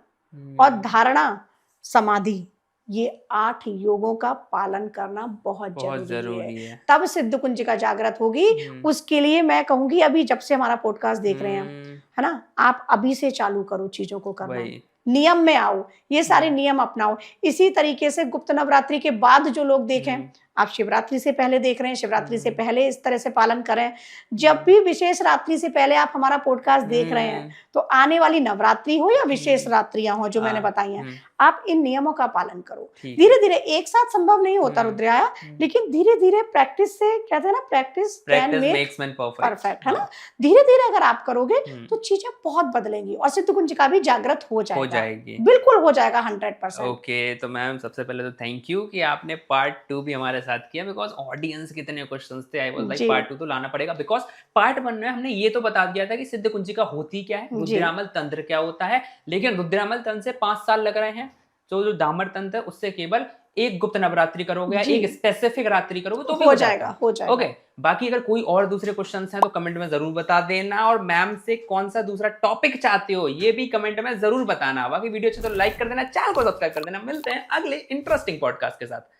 और धारणा समाधि, ये 8 योगों का पालन करना बहुत जरूरी है। तब सिद्ध कुंजिका जागृत होगी। उसके लिए मैं कहूंगी अभी जब से हमारा पॉडकास्ट देख रहे हैं, है ना, आप अभी से चालू करो चीजों को करना, नियम में आओ, ये सारे नियम अपनाओ। इसी तरीके से गुप्त नवरात्रि के बाद जो लोग देखें, आप शिवरात्रि से पहले देख रहे हैं, शिवरात्रि से पहले इस तरह से पालन करें। जब भी विशेष रात्रि से पहले आप हमारा पॉडकास्ट देख रहे हैं, तो आने वाली नवरात्रि हो या विशेष रात्रियां हो जो मैंने बताई हैं, आप इन नियमों का पालन करो। धीरे धीरे, एक साथ संभव नहीं होता रुद्राया, लेकिन धीरे धीरे प्रैक्टिस से, कहते हैं ना, प्रैक्टिस मेक्स मैन परफेक्ट, है ना। धीरे धीरे अगर आप करोगे तो चीजें बहुत बदलेंगी और सिद्ध कुंजिका भी जागृत हो जाएगी, बिल्कुल हो जाएगा 100%। ओके, तो मैम सबसे पहले तो थैंक यू कि आपने पार्ट 2 भी हमारे साथ किया, बिकॉज ऑडियंस के इतने क्वेश्चंस थे, आई वाज लाइक पार्ट 2 तो लाना पड़ेगा। बिकॉज पार्ट 1 में हमने ये तो बता दिया था कि सिद्ध कुंजिका होती क्या है, रुद्रामल तंत्र क्या होता है, लेकिन रुद्रामल तंत्र से 5 साल लग रहे हैं। तो जो दामर तंत्र है उससे केवल एक गुप्त नवरात्रि करोगे या एक स्पेसिफिक रात्रि करोगे तो भी हो जाएगा। ओके, बाकी अगर कोई और दूसरे क्वेश्चंस हैं तो कमेंट में जरूर बता देना, और मैम से कौन सा दूसरा टॉपिक चाहते हो ये भी कमेंट में जरूर बताना। बाकी वीडियो अच्छे तो लाइक कर देना, चैनल को सब्सक्राइब कर देना। मिलते हैं अगले इंटरेस्टिंग पॉडकास्ट के साथ।